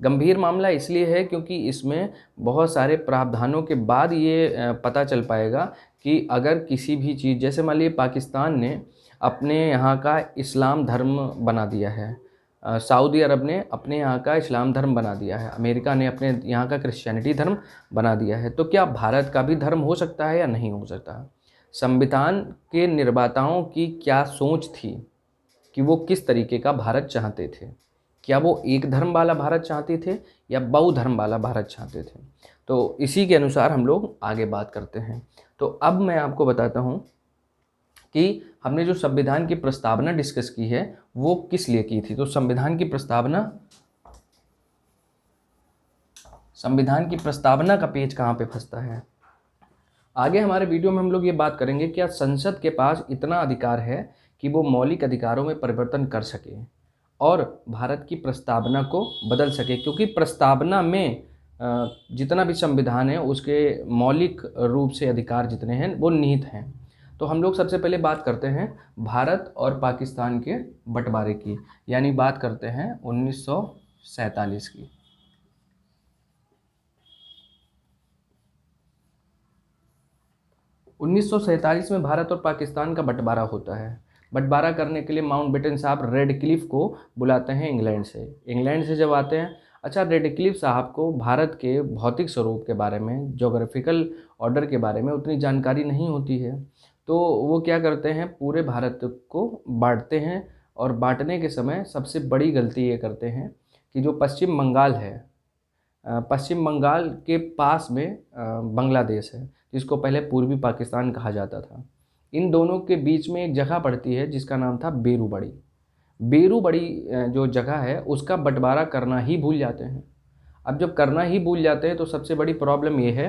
गंभीर मामला इसलिए है क्योंकि इसमें बहुत सारे प्रावधानों के बाद ये पता चल पाएगा कि अगर किसी भी चीज़, जैसे मान लीजिए पाकिस्तान ने अपने यहाँ का इस्लाम धर्म बना दिया है, सऊदी अरब ने अपने यहाँ का इस्लाम धर्म बना दिया है, अमेरिका ने अपने यहाँ का क्रिश्चियनिटी धर्म बना दिया है, तो क्या भारत का भी धर्म हो सकता है या नहीं हो सकता। संविधान के निर्माताओं की क्या सोच थी कि वो किस तरीके का भारत चाहते थे, क्या वो एक धर्म वाला भारत चाहते थे या बहु धर्म वाला भारत चाहते थे। तो इसी के अनुसार हम लोग आगे बात करते हैं। तो अब मैं आपको बताता हूँ कि हमने जो संविधान की प्रस्तावना डिस्कस की है वो किस लिए की थी। तो संविधान की प्रस्तावना का पेज कहाँ पे फंसता है। आगे हमारे वीडियो में हम लोग ये बात करेंगे क्या संसद के पास इतना अधिकार है कि वो मौलिक अधिकारों में परिवर्तन कर सके और भारत की प्रस्तावना को बदल सके, क्योंकि प्रस्तावना में जितना भी संविधान है उसके मौलिक रूप से अधिकार जितने हैं वो निहित हैं। तो हम लोग सबसे पहले बात करते हैं भारत और पाकिस्तान के बंटवारे की, यानी बात करते हैं 1947 की। 1947 में भारत और पाकिस्तान का बंटवारा होता है। बंटवारा करने के लिए माउंटबेटन साहब रेडक्लिफ को बुलाते हैं इंग्लैंड से। इंग्लैंड से जब आते हैं, अच्छा रेडक्लिफ साहब को भारत के भौतिक स्वरूप के बारे में, ज्योग्राफिकल ऑर्डर के बारे में उतनी जानकारी नहीं होती है, तो वो क्या करते हैं पूरे भारत को बांटते हैं और बांटने के समय सबसे बड़ी गलती ये करते हैं कि जो पश्चिम बंगाल है, पश्चिम बंगाल के पास में बांग्लादेश है जिसको पहले पूर्वी पाकिस्तान कहा जाता था, इन दोनों के बीच में एक जगह पड़ती है जिसका नाम था बेरूबड़ी। बेरूबड़ी जो जगह है उसका बंटवारा करना ही भूल जाते हैं। अब जब करना ही भूल जाते हैं तो सबसे बड़ी प्रॉब्लम ये है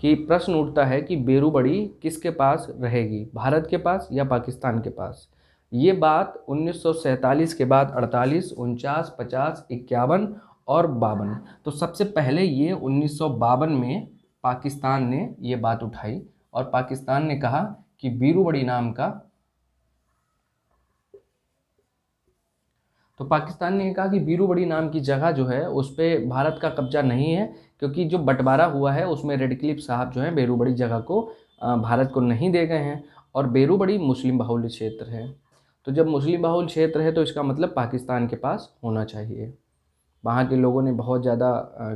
कि प्रश्न उठता है कि बेरूबड़ी किसके पास रहेगी, भारत के पास या पाकिस्तान के पास। ये बात 1947 के बाद 48, 49, 50, 51 और 52। तो सबसे पहले ये 1952 में पाकिस्तान ने ये बात उठाई और पाकिस्तान ने कहा कि बीरूबड़ी नाम का, तो पाकिस्तान ने कहा कि बीरूबड़ी नाम की जगह जो है उस पर भारत का कब्जा नहीं है, क्योंकि जो बंटवारा हुआ है उसमें रेडक्लिफ साहब जो है बेरूबड़ी जगह को भारत को नहीं दे गए हैं, और बेरूबड़ी मुस्लिम बहुल क्षेत्र है। तो जब मुस्लिम बहुल क्षेत्र है तो इसका मतलब पाकिस्तान के पास होना चाहिए। वहाँ के लोगों ने बहुत ज़्यादा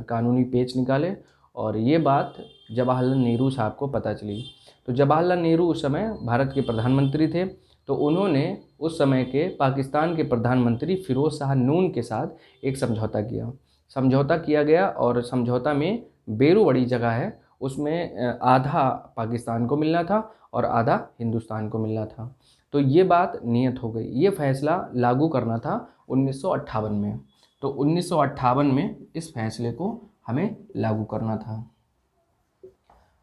कानूनी पेच निकाले और ये बात जवाहरलाल नेहरू साहब को पता चली। तो जवाहरलाल नेहरू उस समय भारत के प्रधानमंत्री थे, तो उन्होंने उस समय के पाकिस्तान के प्रधानमंत्री फ़िरोज़ शाह नून के साथ एक समझौता किया गया और समझौता में बेरूबड़ी जगह है उसमें आधा पाकिस्तान को मिलना था और आधा हिंदुस्तान को मिलना था। तो ये बात नियत हो गई। ये फैसला लागू करना था 1958 में। तो 1958 में इस फैसले को हमें लागू करना था।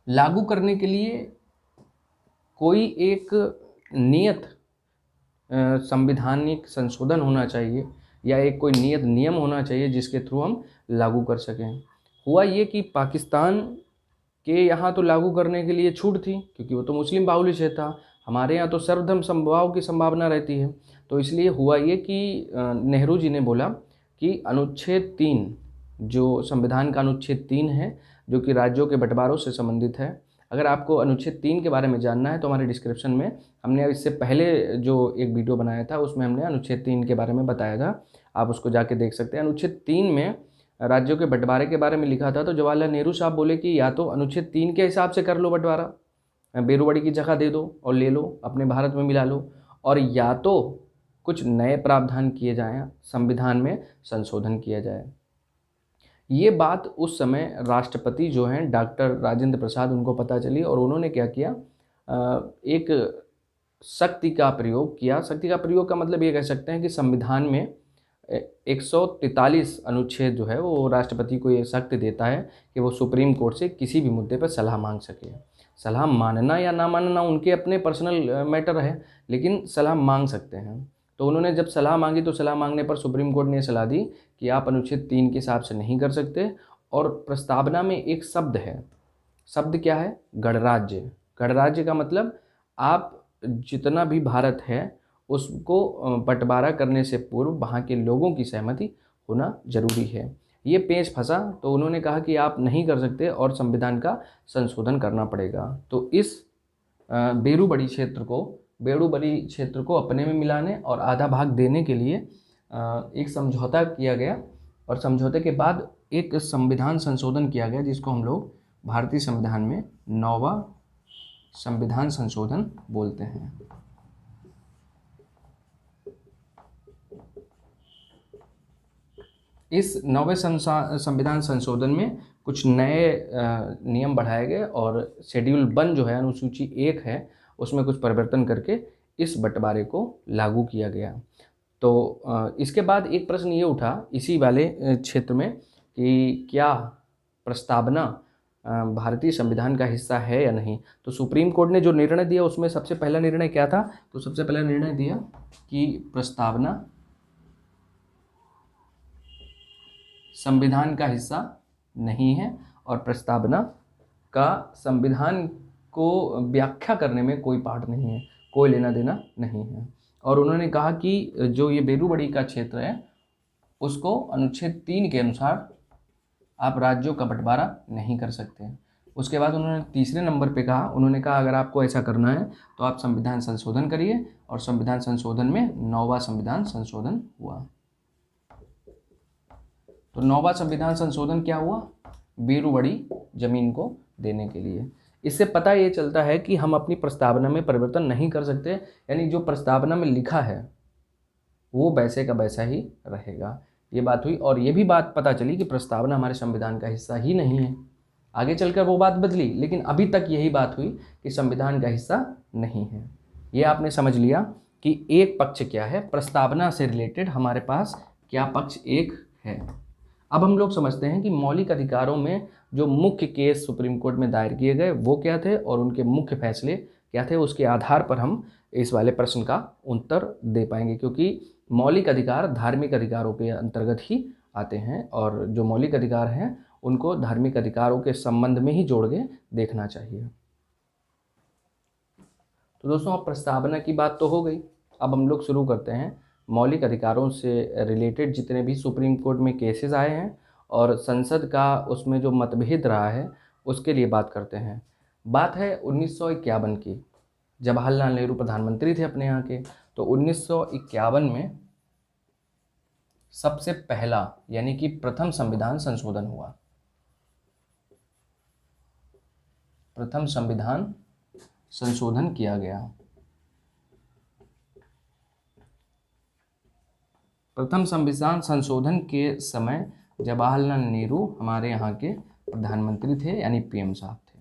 लागू करने के लिए कोई एक नियत संवैधानिक संशोधन होना चाहिए या एक कोई नियत नियम होना चाहिए जिसके थ्रू हम लागू कर सकें। हुआ ये कि पाकिस्तान के यहाँ तो लागू करने के लिए छूट थी, क्योंकि वो तो मुस्लिम बाहुल्य क्षेत्र था। हमारे यहाँ तो सर्वधर्म समभाव की संभावना रहती है। तो इसलिए हुआ ये कि नेहरू जी ने बोला कि अनुच्छेद 3, जो संविधान का अनुच्छेद 3 है, जो कि राज्यों के बंटवारों से संबंधित है। अगर आपको अनुच्छेद 3 के बारे में जानना है तो हमारे डिस्क्रिप्शन में हमने इससे पहले जो एक वीडियो बनाया था उसमें हमने अनुच्छेद 3 के बारे में बताया था, आप उसको जाके देख सकते हैं। अनुच्छेद 3 में राज्यों के बंटवारे के बारे में लिखा था। तो जवाहरलाल नेहरू साहब बोले कि या तो अनुच्छेद 3 के हिसाब से कर लो बंटवारा, बेरूबड़ी की जगह दे दो और ले लो, अपने भारत में मिला लो, और या तो कुछ नए प्रावधान किए जाएं, संविधान में संशोधन किया जाए। ये बात उस समय राष्ट्रपति जो हैं डॉक्टर राजेंद्र प्रसाद, उनको पता चली और उन्होंने क्या किया, एक शक्ति का प्रयोग किया। शक्ति का प्रयोग का मतलब ये कह सकते हैं कि संविधान में 143 अनुच्छेद जो है वो राष्ट्रपति को ये शक्ति देता है कि वो सुप्रीम कोर्ट से किसी भी मुद्दे पर सलाह मांग सके। सलाह मानना या ना मानना उनके अपने पर्सनल मैटर है, लेकिन सलाह मांग सकते हैं। तो उन्होंने जब सलाह मांगी तो सलाह मांगने पर सुप्रीम कोर्ट ने सलाह दी कि आप अनुच्छेद 3 के हिसाब से नहीं कर सकते। और प्रस्तावना में एक शब्द है, शब्द क्या है, गणराज्य। गणराज्य का मतलब आप जितना भी भारत है उसको बंटवारा करने से पूर्व वहाँ के लोगों की सहमति होना जरूरी है। ये पेच फंसा तो उन्होंने कहा कि आप नहीं कर सकते और संविधान का संशोधन करना पड़ेगा। तो इस बेरूबड़ी क्षेत्र को अपने में मिलाने और आधा भाग देने के लिए एक समझौता किया गया और समझौते के बाद एक संविधान संशोधन किया गया जिसको हम लोग भारतीय संविधान में 9वां संविधान संशोधन बोलते हैं। इस 9वें संविधान संशोधन में कुछ नए नियम बढ़ाए गए और शेड्यूल 1 जो है, अनुसूची 1 है, उसमें कुछ परिवर्तन करके इस बंटवारे को लागू किया गया। तो इसके बाद एक प्रश्न ये उठा इसी वाले क्षेत्र में कि क्या प्रस्तावना भारतीय संविधान का हिस्सा है या नहीं। तो सुप्रीम कोर्ट ने जो निर्णय दिया उसमें सबसे पहला निर्णय क्या था, तो सबसे पहला निर्णय दिया कि प्रस्तावना संविधान का हिस्सा नहीं है और प्रस्तावना का संविधान को व्याख्या करने में कोई पार्ट नहीं है, कोई लेना देना नहीं है। और उन्होंने कहा कि जो ये बेरूबड़ी का क्षेत्र है उसको अनुच्छेद 3 के अनुसार आप राज्यों का बंटवारा नहीं कर सकते। उसके बाद उन्होंने तीसरे नंबर पे कहा, उन्होंने कहा अगर आपको ऐसा करना है तो आप संविधान संशोधन करिए, और संविधान संशोधन में 9वां संविधान संशोधन हुआ। तो 9वां संविधान संशोधन क्या हुआ, बेरूबड़ी जमीन को देने के लिए। इससे पता ये चलता है कि हम अपनी प्रस्तावना में परिवर्तन नहीं कर सकते, यानी जो प्रस्तावना में लिखा है वो वैसे का वैसा ही रहेगा। ये बात हुई और ये भी बात पता चली कि प्रस्तावना हमारे संविधान का हिस्सा ही नहीं है। आगे चलकर वो बात बदली, लेकिन अभी तक यही बात हुई कि संविधान का हिस्सा नहीं है। ये आपने समझ लिया कि एक पक्ष क्या है, प्रस्तावना से रिलेटेड हमारे पास क्या पक्ष एक है। अब हम लोग समझते हैं कि मौलिक अधिकारों में जो मुख्य केस सुप्रीम कोर्ट में दायर किए गए वो क्या थे और उनके मुख्य फैसले क्या थे, उसके आधार पर हम इस वाले प्रश्न का उत्तर दे पाएंगे, क्योंकि मौलिक अधिकार धार्मिक अधिकारों के अंतर्गत ही आते हैं और जो मौलिक अधिकार हैं उनको धार्मिक अधिकारों के संबंध में ही जोड़ के देखना चाहिए। तो दोस्तों अब प्रस्तावना की बात तो हो गई, अब हम लोग शुरू करते हैं मौलिक अधिकारों से रिलेटेड जितने भी सुप्रीम कोर्ट में केसेस आए हैं और संसद का उसमें जो मतभेद रहा है उसके लिए बात करते हैं। बात है 1951 की, जवाहरलाल नेहरू प्रधानमंत्री थे अपने यहाँ के। तो 1951 में सबसे पहला यानी कि प्रथम संविधान संशोधन हुआ। प्रथम संविधान संशोधन किया गया। प्रथम संविधान संशोधन के समय जवाहरलाल नेहरू हमारे यहाँ के प्रधानमंत्री थे यानी पीएम साहब थे।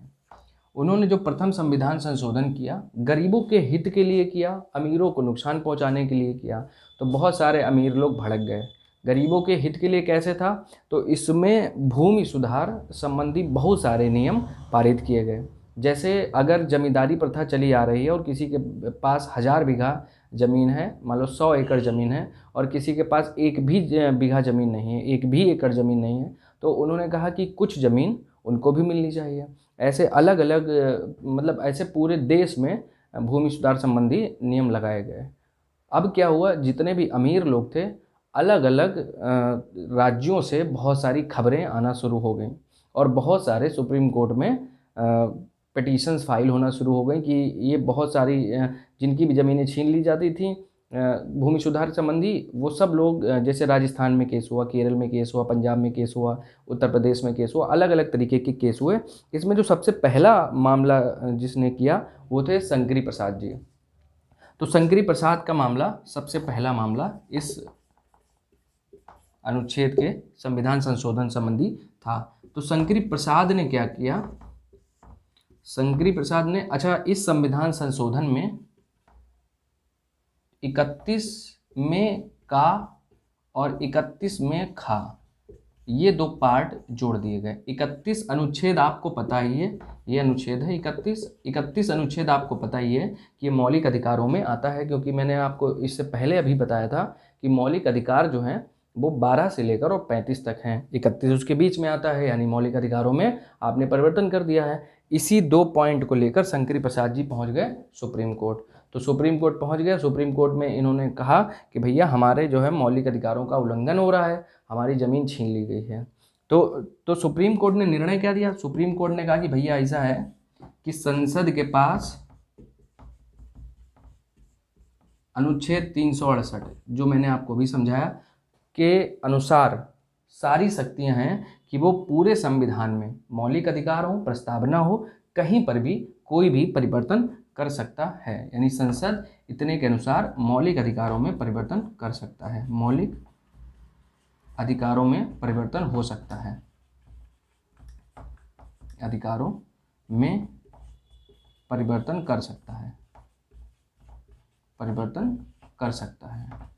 उन्होंने जो प्रथम संविधान संशोधन किया गरीबों के हित के लिए किया, अमीरों को नुकसान पहुंचाने के लिए किया। तो बहुत सारे अमीर लोग भड़क गए। गरीबों के हित के लिए कैसे था, तो इसमें भूमि सुधार संबंधी बहुत सारे नियम पारित किए गए। जैसे अगर जमींदारी प्रथा चली आ रही है और किसी के पास 1000 बीघा ज़मीन है, मान लो 100 एकड़ ज़मीन है और किसी के पास एक भी बीघा ज़मीन नहीं है, एक भी एकड़ ज़मीन नहीं है, तो उन्होंने कहा कि कुछ ज़मीन उनको भी मिलनी चाहिए। ऐसे अलग अलग मतलब ऐसे पूरे देश में भूमि सुधार संबंधी नियम लगाए गए। अब क्या हुआ, जितने भी अमीर लोग थे अलग अलग राज्यों से बहुत सारी खबरें आना शुरू हो गई और बहुत सारे सुप्रीम कोर्ट में पिटीशंस फाइल होना शुरू हो गई कि ये बहुत सारी जिनकी भी ज़मीनें छीन ली जाती थी भूमि सुधार संबंधी, वो सब लोग जैसे राजस्थान में केस हुआ, केरल में केस हुआ, पंजाब में केस हुआ, उत्तर प्रदेश में केस हुआ, अलग अलग तरीके के केस हुए। इसमें जो सबसे पहला मामला जिसने किया वो थे शंकरी प्रसाद जी। तो शंकरी प्रसाद का मामला सबसे पहला मामला इस अनुच्छेद के संविधान संशोधन संबंधी था। तो शंकरी प्रसाद ने क्या किया, शंकरी प्रसाद ने इस संविधान संशोधन में 31 में का और 31 में खा, ये 2 पार्ट जोड़ दिए गए। 31 अनुच्छेद आपको पता ही है, ये अनुच्छेद है 31 अनुच्छेद आपको पता ही है कि ये मौलिक अधिकारों में आता है, क्योंकि मैंने आपको इससे पहले अभी बताया था कि मौलिक अधिकार जो हैं वो 12 से लेकर और 35 तक हैं। 31 उसके बीच में आता है, यानी मौलिक अधिकारों में आपने परिवर्तन कर दिया है। इसी 2 पॉइंट को लेकर शंकरी प्रसाद जी पहुंच गए सुप्रीम कोर्ट। तो सुप्रीम कोर्ट पहुंच गए। सुप्रीम कोर्ट में इन्होंने कहा कि भैया हमारे जो है मौलिक अधिकारों का उल्लंघन हो रहा है, हमारी ज़मीन छीन ली गई है। तो सुप्रीम कोर्ट ने निर्णय क्या दिया, सुप्रीम कोर्ट ने कहा कि भैया ऐसा है कि संसद के पास अनुच्छेद 368 जो मैंने आपको भी समझाया के अनुसार सारी शक्तियां हैं कि वो पूरे संविधान में मौलिक अधिकार हो, प्रस्तावना हो, कहीं पर भी कोई भी परिवर्तन कर सकता है। यानी संसद इतने के अनुसार मौलिक अधिकारों में परिवर्तन कर सकता है, मौलिक अधिकारों में परिवर्तन हो सकता है, अधिकारों में परिवर्तन कर सकता है, परिवर्तन कर सकता है।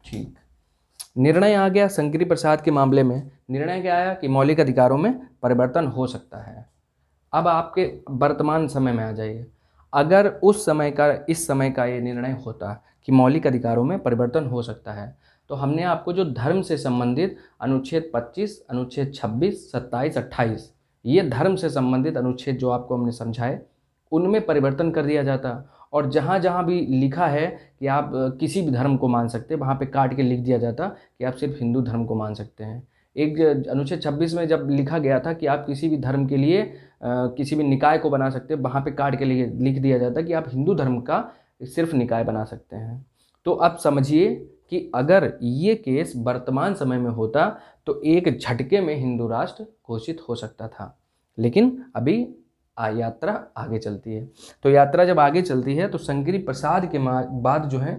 ठीक, निर्णय आ गया शंकरी प्रसाद के मामले में। निर्णय क्या आया कि मौलिक अधिकारों में परिवर्तन हो सकता है। अब आपके वर्तमान समय में आ जाइए, अगर उस समय का इस समय का ये निर्णय होता कि मौलिक अधिकारों में परिवर्तन हो सकता है, तो हमने आपको जो धर्म से संबंधित अनुच्छेद 25, अनुच्छेद 26, 27, 28 ये धर्म से संबंधित अनुच्छेद जो आपको हमने समझाए उनमें परिवर्तन कर दिया जाता। और जहाँ जहाँ भी लिखा है कि आप किसी भी धर्म को मान सकते हैं, वहाँ पे काट के लिख दिया जाता कि आप सिर्फ हिंदू धर्म को मान सकते हैं। एक अनुच्छेद 26 में जब लिखा गया था कि आप किसी भी धर्म के लिए किसी भी निकाय को बना सकते हैं, वहाँ पे काट के लिख दिया जाता कि आप हिंदू धर्म का सिर्फ निकाय बना सकते हैं। तो अब समझिए कि अगर ये केस वर्तमान समय में होता तो एक झटके में हिंदू राष्ट्र घोषित हो सकता था। लेकिन अभी यात्रा आगे चलती है। तो यात्रा जब आगे चलती है तो शंकरी प्रसाद के बाद जो है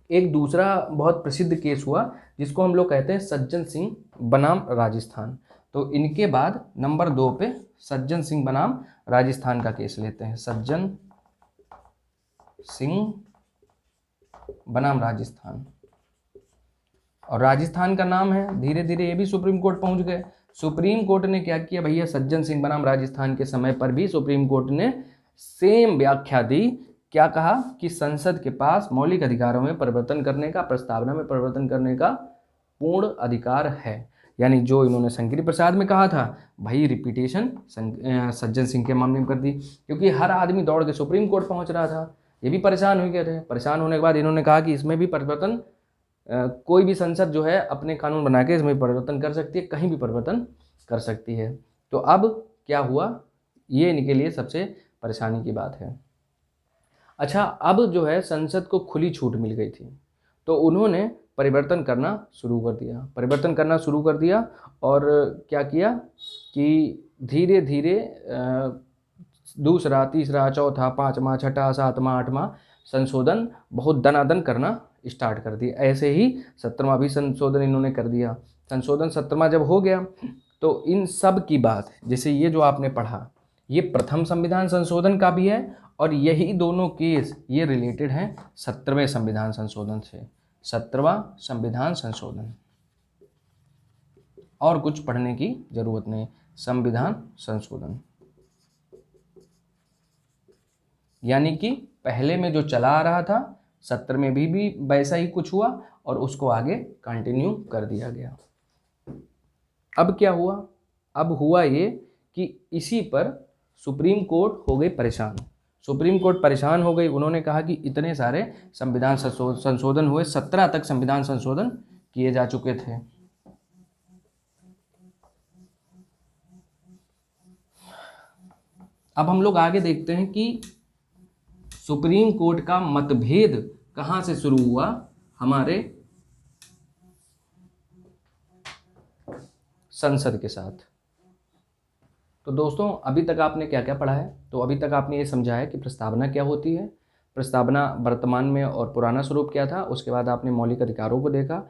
एक दूसरा बहुत प्रसिद्ध केस हुआ जिसको हम लोग कहते हैं सज्जन सिंह बनाम राजस्थान। तो इनके बाद नंबर 2 पे सज्जन सिंह बनाम राजस्थान का केस लेते हैं, सज्जन सिंह बनाम राजस्थान। और राजस्थान का नाम है, धीरे धीरे ये भी सुप्रीम कोर्ट पहुंच गए। सुप्रीम कोर्ट ने क्या किया भैया, सज्जन सिंह बनाम राजस्थान के समय पर भी सुप्रीम कोर्ट ने सेम व्याख्या दी क्या कहा कि संसद के पास मौलिक अधिकारों में परिवर्तन करने का, प्रस्तावना में परिवर्तन करने का पूर्ण अधिकार है। यानी जो इन्होंने शंकरी प्रसाद में कहा था भाई रिपीटेशन सज्जन सिंह के मामले में कर दी, क्योंकि हर आदमी दौड़ के सुप्रीम कोर्ट पहुंच रहा था, ये भी परेशान हो गए थे। परेशान होने के बाद इन्होंने कहा कि इसमें भी परिवर्तन, कोई भी संसद जो है अपने कानून बना के इसमें परिवर्तन कर सकती है, कहीं भी परिवर्तन कर सकती है। तो अब क्या हुआ, ये इनके लिए सबसे परेशानी की बात है। अच्छा, अब जो है संसद को खुली छूट मिल गई थी, तो उन्होंने परिवर्तन करना शुरू कर दिया और क्या किया कि धीरे धीरे दूसरा, तीसरा, चौथा, पाँचवा, छठा, सातवां, आठवां संशोधन बहुत दनादन करना स्टार्ट कर दिया। ऐसे ही 17वां भी संशोधन इन्होंने कर दिया। संशोधन 17वां जब हो गया तो इन सब की बात, जैसे ये जो आपने पढ़ा, ये प्रथम संविधान संशोधन का भी है और यही दोनों केस ये रिलेटेड हैं 17वें संविधान संशोधन से। 17वां संविधान संशोधन, और कुछ पढ़ने की जरूरत नहीं, संविधान संशोधन। यानी कि पहले में जो चला आ रहा था 17 में भी वैसा ही कुछ हुआ और उसको आगे कंटिन्यू कर दिया गया। अब क्या हुआ, अब हुआ ये कि इसी पर सुप्रीम कोर्ट हो गई परेशान। सुप्रीम कोर्ट परेशान हो गई, उन्होंने कहा कि इतने सारे संविधान संशोधन हुए, 17 तक संविधान संशोधन किए जा चुके थे। अब हम लोग आगे देखते हैं कि सुप्रीम कोर्ट का मतभेद कहां से शुरू हुआ, हमारे संसद के साथ। तो दोस्तों अभी तक आपने क्या क्या पढ़ा है, तो अभी तक आपने ये समझा है कि प्रस्तावना क्या होती है, प्रस्तावना वर्तमान में और पुराना स्वरूप क्या था। उसके बाद आपने मौलिक अधिकारों को देखा,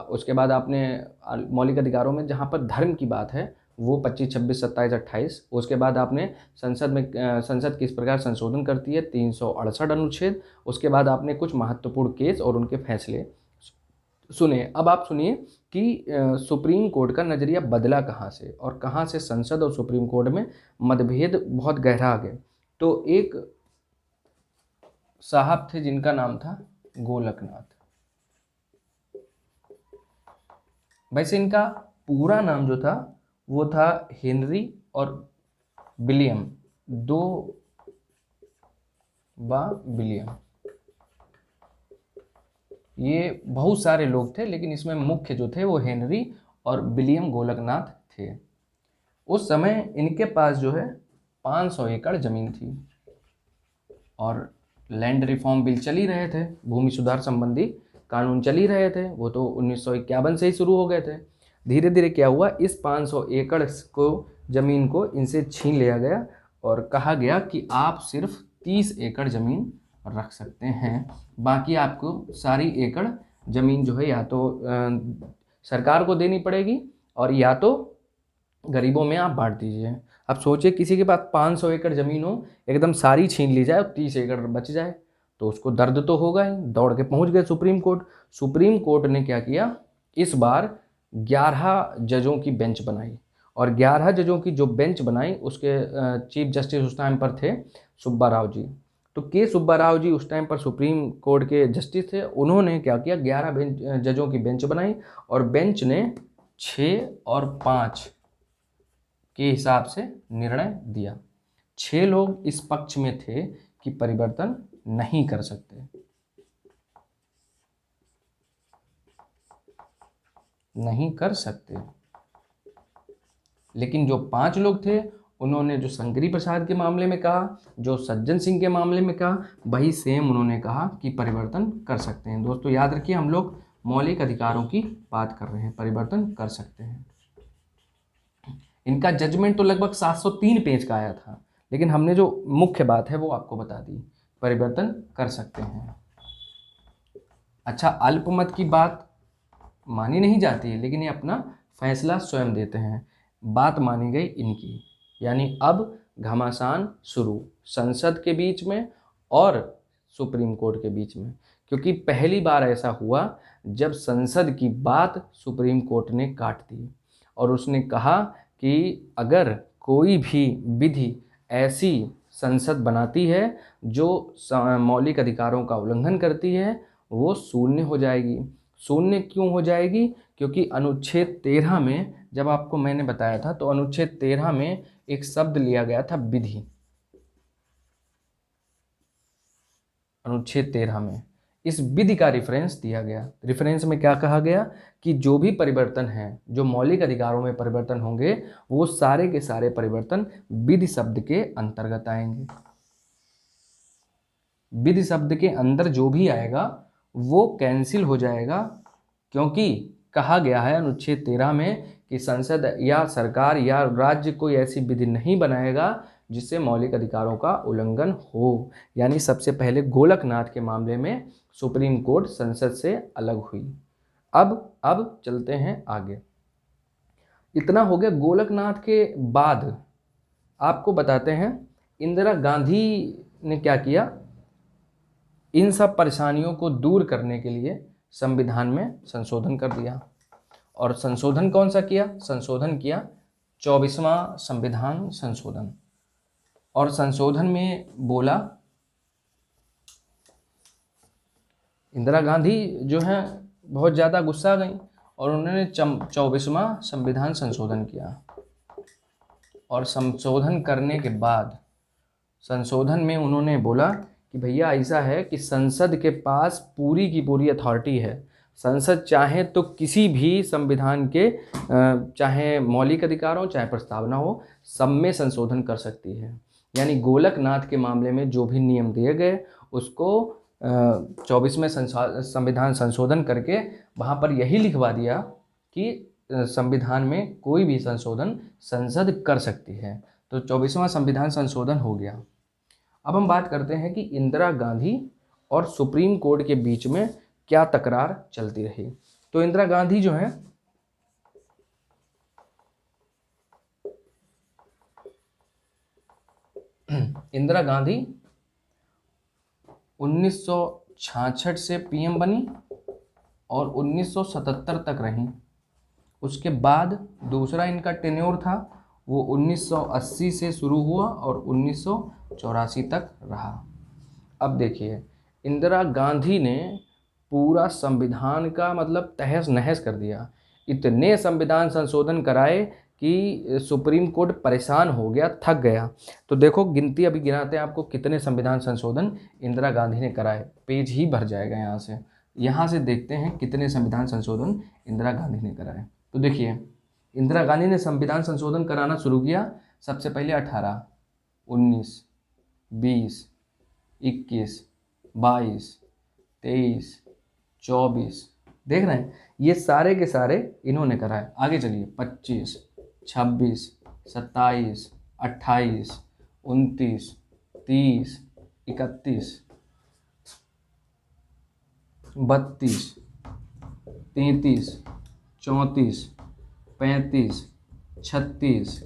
उसके बाद आपने मौलिक अधिकारों में जहाँ पर धर्म की बात है वो 25, 26, 27, 28। उसके बाद आपने संसद किस प्रकार संशोधन करती है, 368 अनुच्छेद। उसके बाद आपने कुछ महत्वपूर्ण केस और उनके फैसले सुने। अब आप सुनिए कि सुप्रीम कोर्ट का नज़रिया बदला कहाँ से और कहाँ से संसद और सुप्रीम कोर्ट में मतभेद बहुत गहरा आ गए। तो एक साहब थे जिनका नाम था गोलकनाथ। वैसे इनका पूरा नाम जो था वो था हेनरी और विलियम, विलियम। ये बहुत सारे लोग थे लेकिन इसमें मुख्य जो थे वो हेनरी और विलियम गोलकनाथ थे। उस समय इनके पास जो है 500 एकड़ ज़मीन थी और लैंड रिफॉर्म बिल चल ही रहे थे, भूमि सुधार संबंधी कानून चल ही रहे थे, वो तो 1951 से ही शुरू हो गए थे। धीरे धीरे क्या हुआ, इस 500 एकड़ को ज़मीन को इनसे छीन लिया गया और कहा गया कि आप सिर्फ 30 एकड़ ज़मीन रख सकते हैं, बाकी आपको सारी एकड़ ज़मीन जो है या तो सरकार को देनी पड़ेगी और या तो गरीबों में आप बांट दीजिए। अब सोचिए किसी के पास 500 एकड़ ज़मीन हो, एकदम सारी छीन ली जाए और 30 एकड़ बच जाए तो उसको दर्द तो होगा ही। दौड़ के पहुंच गए सुप्रीम कोर्ट। सुप्रीम कोर्ट ने क्या किया, इस बार 11 जजों की बेंच बनाई और 11 जजों की जो बेंच बनाई उसके चीफ जस्टिस उस टाइम पर थे सुब्बा राव जी। तो के सुब्बा राव जी उस टाइम पर सुप्रीम कोर्ट के जस्टिस थे। उन्होंने क्या किया, 11 जजों की बेंच बनाई और बेंच ने 6 और 5 के हिसाब से निर्णय दिया। 6 लोग इस पक्ष में थे कि परिवर्तन नहीं कर सकते, नहीं कर सकते, लेकिन जो 5 लोग थे उन्होंने जो शंकरी प्रसाद के मामले में कहा, जो सज्जन सिंह के मामले में कहा, वही सेम उन्होंने कहा कि परिवर्तन कर सकते हैं। दोस्तों याद रखिए हम लोग मौलिक अधिकारों की बात कर रहे हैं, परिवर्तन कर सकते हैं। इनका जजमेंट तो लगभग 703 पेज का आया था, लेकिन हमने जो मुख्य बात है वो आपको बता दी, परिवर्तन कर सकते हैं। अच्छा, अल्पमत की बात मानी नहीं जाती है, लेकिन ये अपना फैसला स्वयं देते हैं। बात मानी गई इनकी, यानी अब घमासान शुरू संसद के बीच में और सुप्रीम कोर्ट के बीच में, क्योंकि पहली बार ऐसा हुआ जब संसद की बात सुप्रीम कोर्ट ने काट दी और उसने कहा कि अगर कोई भी विधि ऐसी संसद बनाती है जो मौलिक अधिकारों का उल्लंघन करती है वो शून्य हो जाएगी। शून्य क्यों हो जाएगी? क्योंकि अनुच्छेद 13 में, जब आपको मैंने बताया था, तो अनुच्छेद 13 में एक शब्द लिया गया था विधि। अनुच्छेद 13 में इस विधि का रेफरेंस दिया गया। रेफरेंस में क्या कहा गया कि जो भी परिवर्तन हैं, जो मौलिक अधिकारों में परिवर्तन होंगे, वो सारे के सारे परिवर्तन विधि शब्द के अंतर्गत आएंगे। विधि शब्द के अंदर जो भी आएगा वो कैंसिल हो जाएगा, क्योंकि कहा गया है अनुच्छेद 13 में कि संसद या सरकार या राज्य कोई ऐसी विधि नहीं बनाएगा जिससे मौलिक अधिकारों का उल्लंघन हो। यानी सबसे पहले गोलकनाथ के मामले में सुप्रीम कोर्ट संसद से अलग हुई। अब चलते हैं आगे। इतना हो गया। गोलकनाथ के बाद आपको बताते हैं इंदिरा गांधी ने क्या किया। इन सब परेशानियों को दूर करने के लिए संविधान में संशोधन कर दिया। और संशोधन कौन सा किया? संशोधन किया 24वां संविधान संशोधन। और संशोधन में बोला, इंदिरा गांधी जो है बहुत ज़्यादा गुस्सा गई और उन्होंने 24वां संविधान संशोधन किया। और संशोधन करने के बाद संशोधन में उन्होंने बोला कि भैया ऐसा है कि संसद के पास पूरी की पूरी अथॉरिटी है। संसद चाहे तो किसी भी संविधान के चाहे मौलिक अधिकारों चाहे प्रस्तावना हो, सब में संशोधन कर सकती है। यानी गोलकनाथ के मामले में जो भी नियम दिए गए उसको 24वें संविधान संशोधन करके वहाँ पर यही लिखवा दिया कि संविधान में कोई भी संशोधन संसद कर सकती है। तो 24वां संविधान संशोधन हो गया। अब हम बात करते हैं कि इंदिरा गांधी और सुप्रीम कोर्ट के बीच में क्या तकरार चलती रही। तो इंदिरा गांधी जो है इंदिरा गांधी 1966 से पीएम बनी और 1977 तक रही। उसके बाद दूसरा इनका टेन्योर था वो 1980 से शुरू हुआ और 1984 तक रहा। अब देखिए, इंदिरा गांधी ने पूरा संविधान का मतलब तहस नहस कर दिया। इतने संविधान संशोधन कराए कि सुप्रीम कोर्ट परेशान हो गया, थक गया। तो देखो गिनती अभी गिनाते हैं आपको कितने संविधान संशोधन इंदिरा गांधी ने कराए। पेज ही भर जाएगा यहाँ से देखते हैं कितने संविधान संशोधन इंदिरा गांधी ने कराए। तो देखिए, इंदिरा गांधी ने संविधान संशोधन कराना शुरू किया सबसे पहले 18, 19, 20, 21, 22, 23, 24, देख रहे हैं, ये सारे के सारे इन्होंने कराए। आगे चलिए, 25, 26, 27, 28, 29, 30, 31, 32, 33, 34, 35, 36।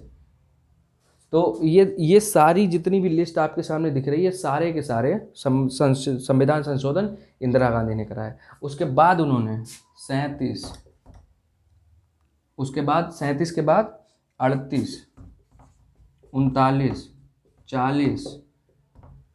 तो ये सारी जितनी भी लिस्ट आपके सामने दिख रही है, सारे के सारे संविधान संशोधन इंदिरा गांधी ने कराया। उसके बाद उन्होंने 37, उसके बाद 37 के बाद 38, 39, 40,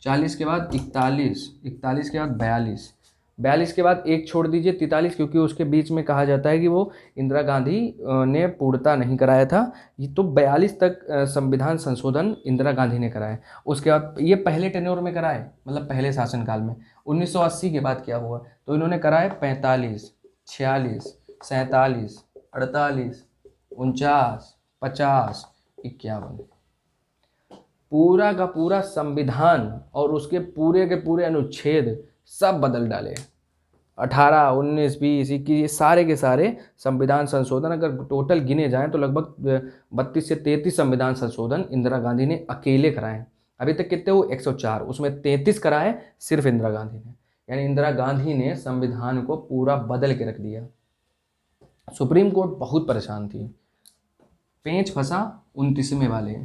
40 के बाद 41, 41 के बाद 42, 42 के बाद एक छोड़ दीजिए 43, क्योंकि उसके बीच में कहा जाता है कि वो इंदिरा गांधी ने पूर्णता नहीं कराया था। ये तो 42 तक संविधान संशोधन इंदिरा गांधी ने कराया। उसके बाद ये पहले टेन्योर में कराए, मतलब पहले शासनकाल में। 1980 के बाद क्या हुआ, तो इन्होंने कराए 45, 46, 47, 48, 49, 50, 51। पूरा का पूरा संविधान और उसके पूरे के पूरे अनुच्छेद सब बदल डाले। 18, 19, 20, 21 ये सारे के सारे संविधान संशोधन अगर टोटल गिने जाएं तो लगभग 32 से 33 संविधान संशोधन इंदिरा गांधी ने अकेले कराए। अभी तक कितने हुए? 104, उसमें 33 कराए सिर्फ इंदिरा गांधी ने। यानी इंदिरा गांधी ने संविधान को पूरा बदल के रख दिया। सुप्रीम कोर्ट बहुत परेशान थी। पेंच फंसा 29वें वाले।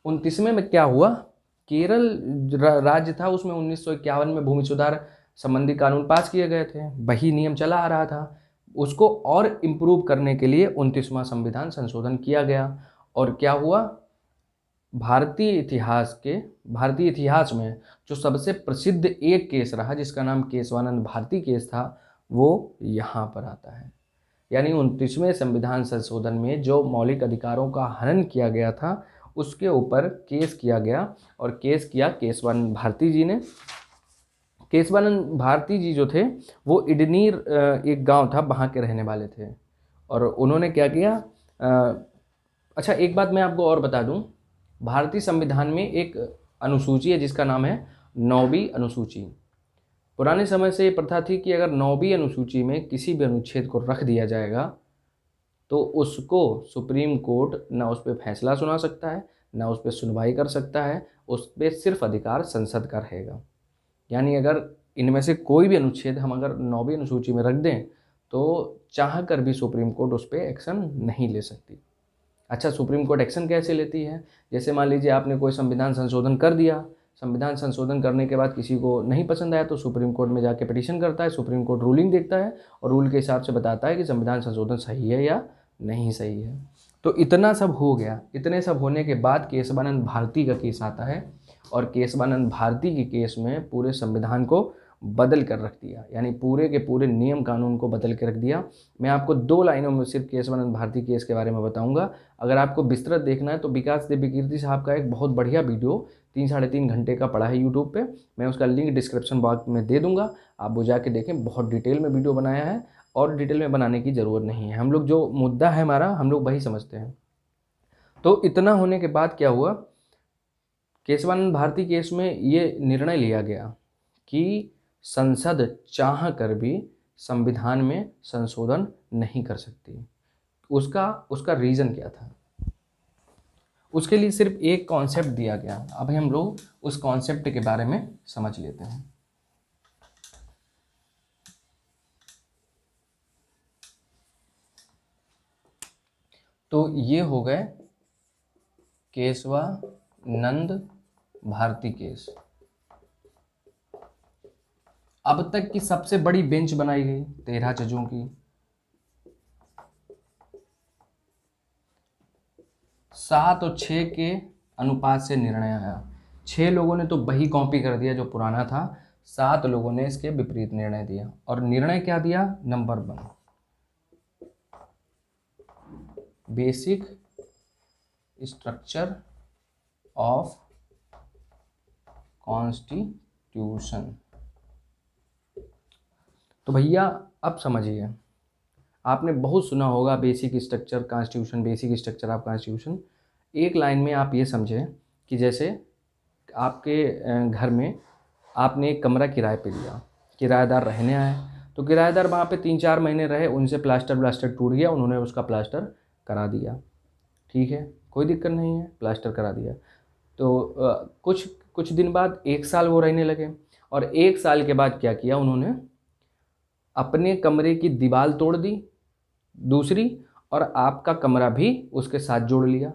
29वें में क्या हुआ, केरल राज्य था, उसमें 1951 में भूमि सुधार संबंधी कानून पास किए गए थे, वही नियम चला आ रहा था। उसको और इम्प्रूव करने के लिए 29वां संविधान संशोधन किया गया। और क्या हुआ, भारतीय इतिहास में जो सबसे प्रसिद्ध एक केस रहा, जिसका नाम केशवानंद भारती केस था, वो यहाँ पर आता है। यानी 29वें संविधान संशोधन में जो मौलिक अधिकारों का हनन किया गया था, उसके ऊपर केस किया गया, और केस किया केशवानंद भारती जी ने। केशवानंद भारती जी जो थे वो इडनीर एक गांव था, वहाँ के रहने वाले थे। और उन्होंने क्या किया, अच्छा एक बात मैं आपको और बता दूं, भारतीय संविधान में एक अनुसूची है जिसका नाम है 9वीं अनुसूची। पुराने समय से ये प्रथा थी कि अगर 9वीं अनुसूची में किसी भी अनुच्छेद को रख दिया जाएगा तो उसको सुप्रीम कोर्ट ना उस पर फैसला सुना सकता है, ना उस पर सुनवाई कर सकता है, उस पर सिर्फ अधिकार संसद का रहेगा। यानी अगर इनमें से कोई भी अनुच्छेद हम अगर 9वीं अनुसूची में रख दें तो चाह कर भी सुप्रीम कोर्ट उस पर एक्शन नहीं ले सकती। अच्छा, सुप्रीम कोर्ट एक्शन कैसे लेती है? जैसे मान लीजिए आपने कोई संविधान संशोधन कर दिया, संविधान संशोधन करने के बाद किसी को नहीं पसंद आया तो सुप्रीम कोर्ट में जाके पिटीशन करता है, सुप्रीम कोर्ट रूलिंग देखता है और रूल के हिसाब से बताता है कि संविधान संशोधन सही है या नहीं सही है। तो इतना सब हो गया। इतने सब होने के बाद केशवानंद भारती का केस आता है, और केशवानंद भारती के केस में पूरे संविधान को बदल कर रख दिया, यानी पूरे के पूरे नियम कानून को बदल के रख दिया। मैं आपको 2 लाइनों में सिर्फ केशवानंद भारती केस के बारे में बताऊंगा। अगर आपको विस्तृत देखना है तो विकास देवी कीर्ति साहब का एक बहुत बढ़िया वीडियो 3-3.5 घंटे का पड़ा है यूट्यूब पे, मैं उसका लिंक डिस्क्रिप्शन बॉक्स में दे दूंगा, आप वो जाके देखें। बहुत डिटेल में वीडियो बनाया है, और डिटेल में बनाने की ज़रूरत नहीं है, हम लोग जो मुद्दा है हमारा हम लोग वही समझते हैं। तो इतना होने के बाद क्या हुआ, केशवानंद भारती केस में ये निर्णय लिया गया कि संसद चाह कर भी संविधान में संशोधन नहीं कर सकती। उसका रीज़न क्या था? उसके लिए सिर्फ एक कॉन्सेप्ट दिया गया। अब हम लोग उस कॉन्सेप्ट के बारे में समझ लेते हैं। तो ये हो गए केशवानंद भारती केस। अब तक की सबसे बड़ी बेंच बनाई गई 13 जजों की। 7 और 6 के अनुपात से निर्णय आया। 6 लोगों ने तो वही कॉपी कर दिया जो पुराना था, 7 लोगों ने इसके विपरीत निर्णय दिया। और निर्णय क्या दिया? Number 1, basic structure of constitution. तो भैया अब समझिए, आपने बहुत सुना होगा basic structure constitution, basic structure of constitution. एक लाइन में आप ये समझें कि जैसे आपके घर में आपने एक कमरा किराए पे लिया, किराएदार रहने आए, तो किराएदार वहाँ पे 3-4 महीने रहे, उनसे प्लास्टर टूट गया, उन्होंने उसका प्लास्टर करा दिया, ठीक है, कोई दिक्कत नहीं है, प्लास्टर करा दिया। तो कुछ दिन बाद 1 साल वो रहने लगे, और 1 साल के बाद क्या किया उन्होंने, अपने कमरे की दीवार तोड़ दी दूसरी, और आपका कमरा भी उसके साथ जोड़ लिया।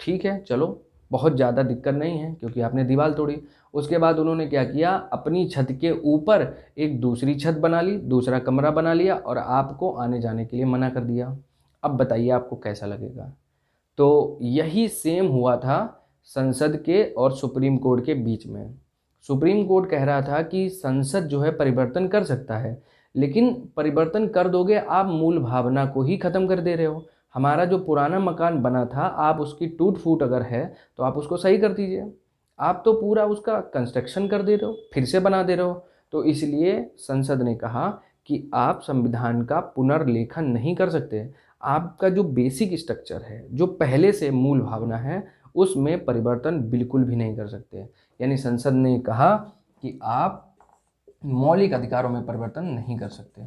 ठीक है, चलो बहुत ज़्यादा दिक्कत नहीं है क्योंकि आपने दीवार तोड़ी। उसके बाद उन्होंने क्या किया, अपनी छत के ऊपर एक दूसरी छत बना ली, दूसरा कमरा बना लिया, और आपको आने जाने के लिए मना कर दिया। अब बताइए आपको कैसा लगेगा? तो यही सेम हुआ था संसद के और सुप्रीम कोर्ट के बीच में। सुप्रीम कोर्ट कह रहा था कि संसद जो है परिवर्तन कर सकता है, लेकिन परिवर्तन कर दोगे आप मूल भावना को ही ख़त्म कर दे रहे हो। हमारा जो पुराना मकान बना था, आप उसकी टूट फूट अगर है तो आप उसको सही कर दीजिए। आप तो पूरा उसका कंस्ट्रक्शन कर दे रहे हो, फिर से बना दे रहे हो। तो इसलिए संसद ने कहा कि आप संविधान का पुनर्लेखन नहीं कर सकते। आपका जो बेसिक स्ट्रक्चर है, जो पहले से मूल भावना है, उसमें परिवर्तन बिल्कुल भी नहीं कर सकते। यानी संसद ने कहा कि आप मौलिक अधिकारों में परिवर्तन नहीं कर सकते,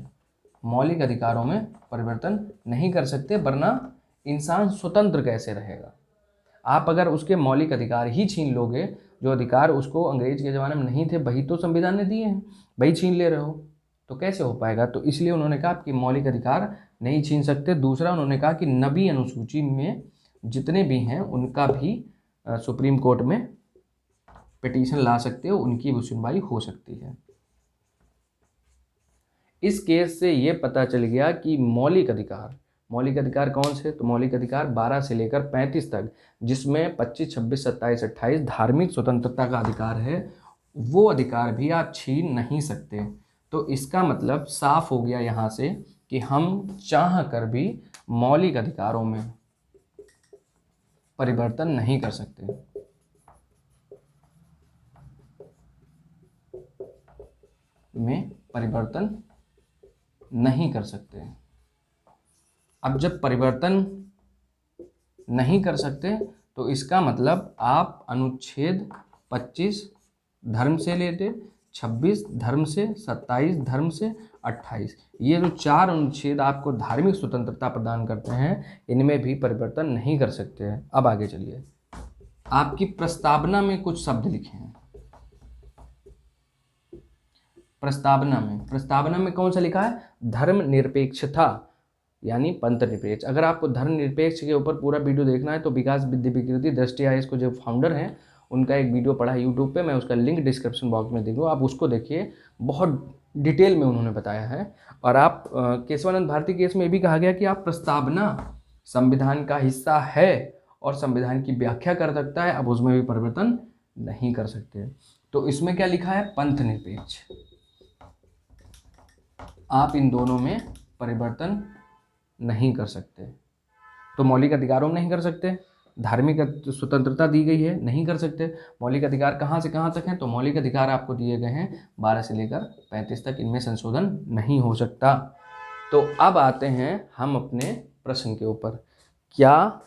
मौलिक अधिकारों में परिवर्तन नहीं कर सकते, वरना इंसान स्वतंत्र कैसे रहेगा? आप अगर उसके मौलिक अधिकार ही छीन लोगे, जो अधिकार उसको अंग्रेज के ज़माने में नहीं थे वही तो संविधान ने दिए हैं, वही छीन ले रहे हो, तो कैसे हो पाएगा? तो इसलिए उन्होंने कहा कि मौलिक अधिकार नहीं छीन सकते। दूसरा उन्होंने कहा कि 9वीं अनुसूची में जितने भी हैं उनका भी सुप्रीम कोर्ट में पिटीशन ला सकते हो, उनकी भी सुनवाई हो सकती है। इस केस से ये पता चल गया कि मौलिक अधिकार मौलिक अधिकार कौन से? तो मौलिक अधिकार 12 से लेकर 35 तक, जिसमें 25, 26, 27, 28 धार्मिक स्वतंत्रता का अधिकार है, वो अधिकार भी आप छीन नहीं सकते। तो इसका मतलब साफ हो गया यहाँ से कि हम चाह कर भी मौलिक अधिकारों में परिवर्तन नहीं कर सकते। में परिवर्तन नहीं कर सकते। अब जब परिवर्तन नहीं कर सकते तो इसका मतलब आप अनुच्छेद 25 धर्म से लेते, 26 धर्म से, 27 धर्म से, 28, ये जो 4 अनुच्छेद आपको धार्मिक स्वतंत्रता प्रदान करते हैं, इनमें भी परिवर्तन नहीं कर सकते हैं। अब आगे चलिए, आपकी प्रस्तावना में कुछ शब्द लिखे हैं। प्रस्तावना में कौन सा लिखा है? धर्मनिरपेक्षता, यानी पंथ निरपेक्ष। अगर आपको धर्मनिरपेक्ष के ऊपर पूरा वीडियो देखना है तो विकास विद्या विकृति दृष्टि आईएएस को जो फाउंडर हैं उनका एक वीडियो पड़ा है यूट्यूब पे, मैं उसका लिंक डिस्क्रिप्शन बॉक्स में दे दूँगा, आप उसको देखिए, बहुत डिटेल में उन्होंने बताया है। और आप केशवानंद भारती केस में भी कहा गया कि आप प्रस्तावना संविधान का हिस्सा है और संविधान की व्याख्या कर सकता है, अब उसमें भी परिवर्तन नहीं कर सकते। तो इसमें क्या लिखा है? पंथ निरपेक्ष। आप इन दोनों में परिवर्तन नहीं कर सकते। तो मौलिक अधिकारों में नहीं कर सकते, धार्मिक स्वतंत्रता दी गई है, नहीं कर सकते। मौलिक अधिकार कहाँ से कहाँ तक हैं? तो मौलिक अधिकार आपको दिए गए हैं 12 से लेकर 35 तक, इनमें संशोधन नहीं हो सकता। तो अब आते हैं हम अपने प्रश्न के ऊपर, क्या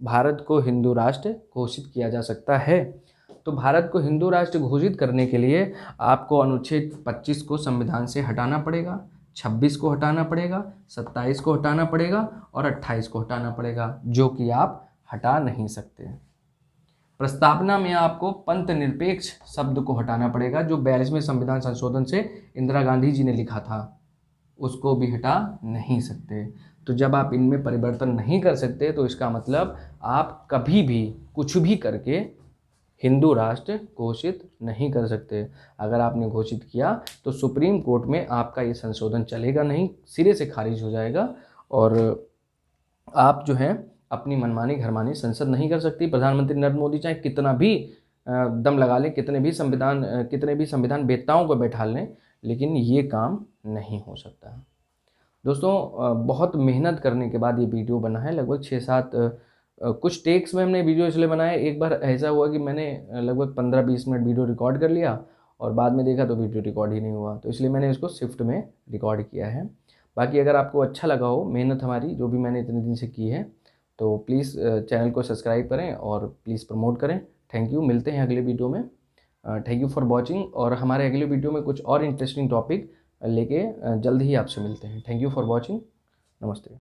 भारत को हिंदू राष्ट्र घोषित किया जा सकता है? तो भारत को हिंदू राष्ट्र घोषित करने के लिए आपको अनुच्छेद 25 को संविधान से हटाना पड़ेगा, 26 को हटाना पड़ेगा, 27 को हटाना पड़ेगा और 28 को हटाना पड़ेगा, जो कि आप हटा नहीं सकते। प्रस्तावना में आपको पंथ निरपेक्ष शब्द को हटाना पड़ेगा, जो 42वें संविधान संशोधन से इंदिरा गांधी जी ने लिखा था, उसको भी हटा नहीं सकते। तो जब आप इनमें परिवर्तन नहीं कर सकते तो इसका मतलब आप कभी भी कुछ भी करके हिंदू राष्ट्र घोषित नहीं कर सकते। अगर आपने घोषित किया तो सुप्रीम कोर्ट में आपका ये संशोधन चलेगा नहीं, सिरे से खारिज हो जाएगा और आप जो है अपनी मनमानी घरमानी संसद नहीं कर सकती। प्रधानमंत्री नरेंद्र मोदी चाहे कितना भी दम लगा लें, कितने भी संविधान वेत्ताओं को बैठा लें, लेकिन ये काम नहीं हो सकता। दोस्तों बहुत मेहनत करने के बाद ये वीडियो बना है, लगभग 6-7 कुछ टेक्स में हमने वीडियो इसलिए बनाया। एक बार ऐसा हुआ कि मैंने लगभग 15-20 मिनट वीडियो रिकॉर्ड कर लिया और बाद में देखा तो वीडियो रिकॉर्ड ही नहीं हुआ, तो इसलिए मैंने इसको शिफ्ट में रिकॉर्ड किया है। बाकी अगर आपको अच्छा लगा हो मेहनत हमारी जो भी मैंने इतने दिन से की है, तो प्लीज़ चैनल को सब्सक्राइब करें और प्लीज़ प्रमोट करें। थैंक यू, मिलते हैं अगले वीडियो में। थैंक यू फॉर वॉचिंग, और हमारे अगले वीडियो में कुछ और इंटरेस्टिंग टॉपिक लेके जल्द ही आपसे मिलते हैं। थैंक यू फॉर वॉचिंग, नमस्ते।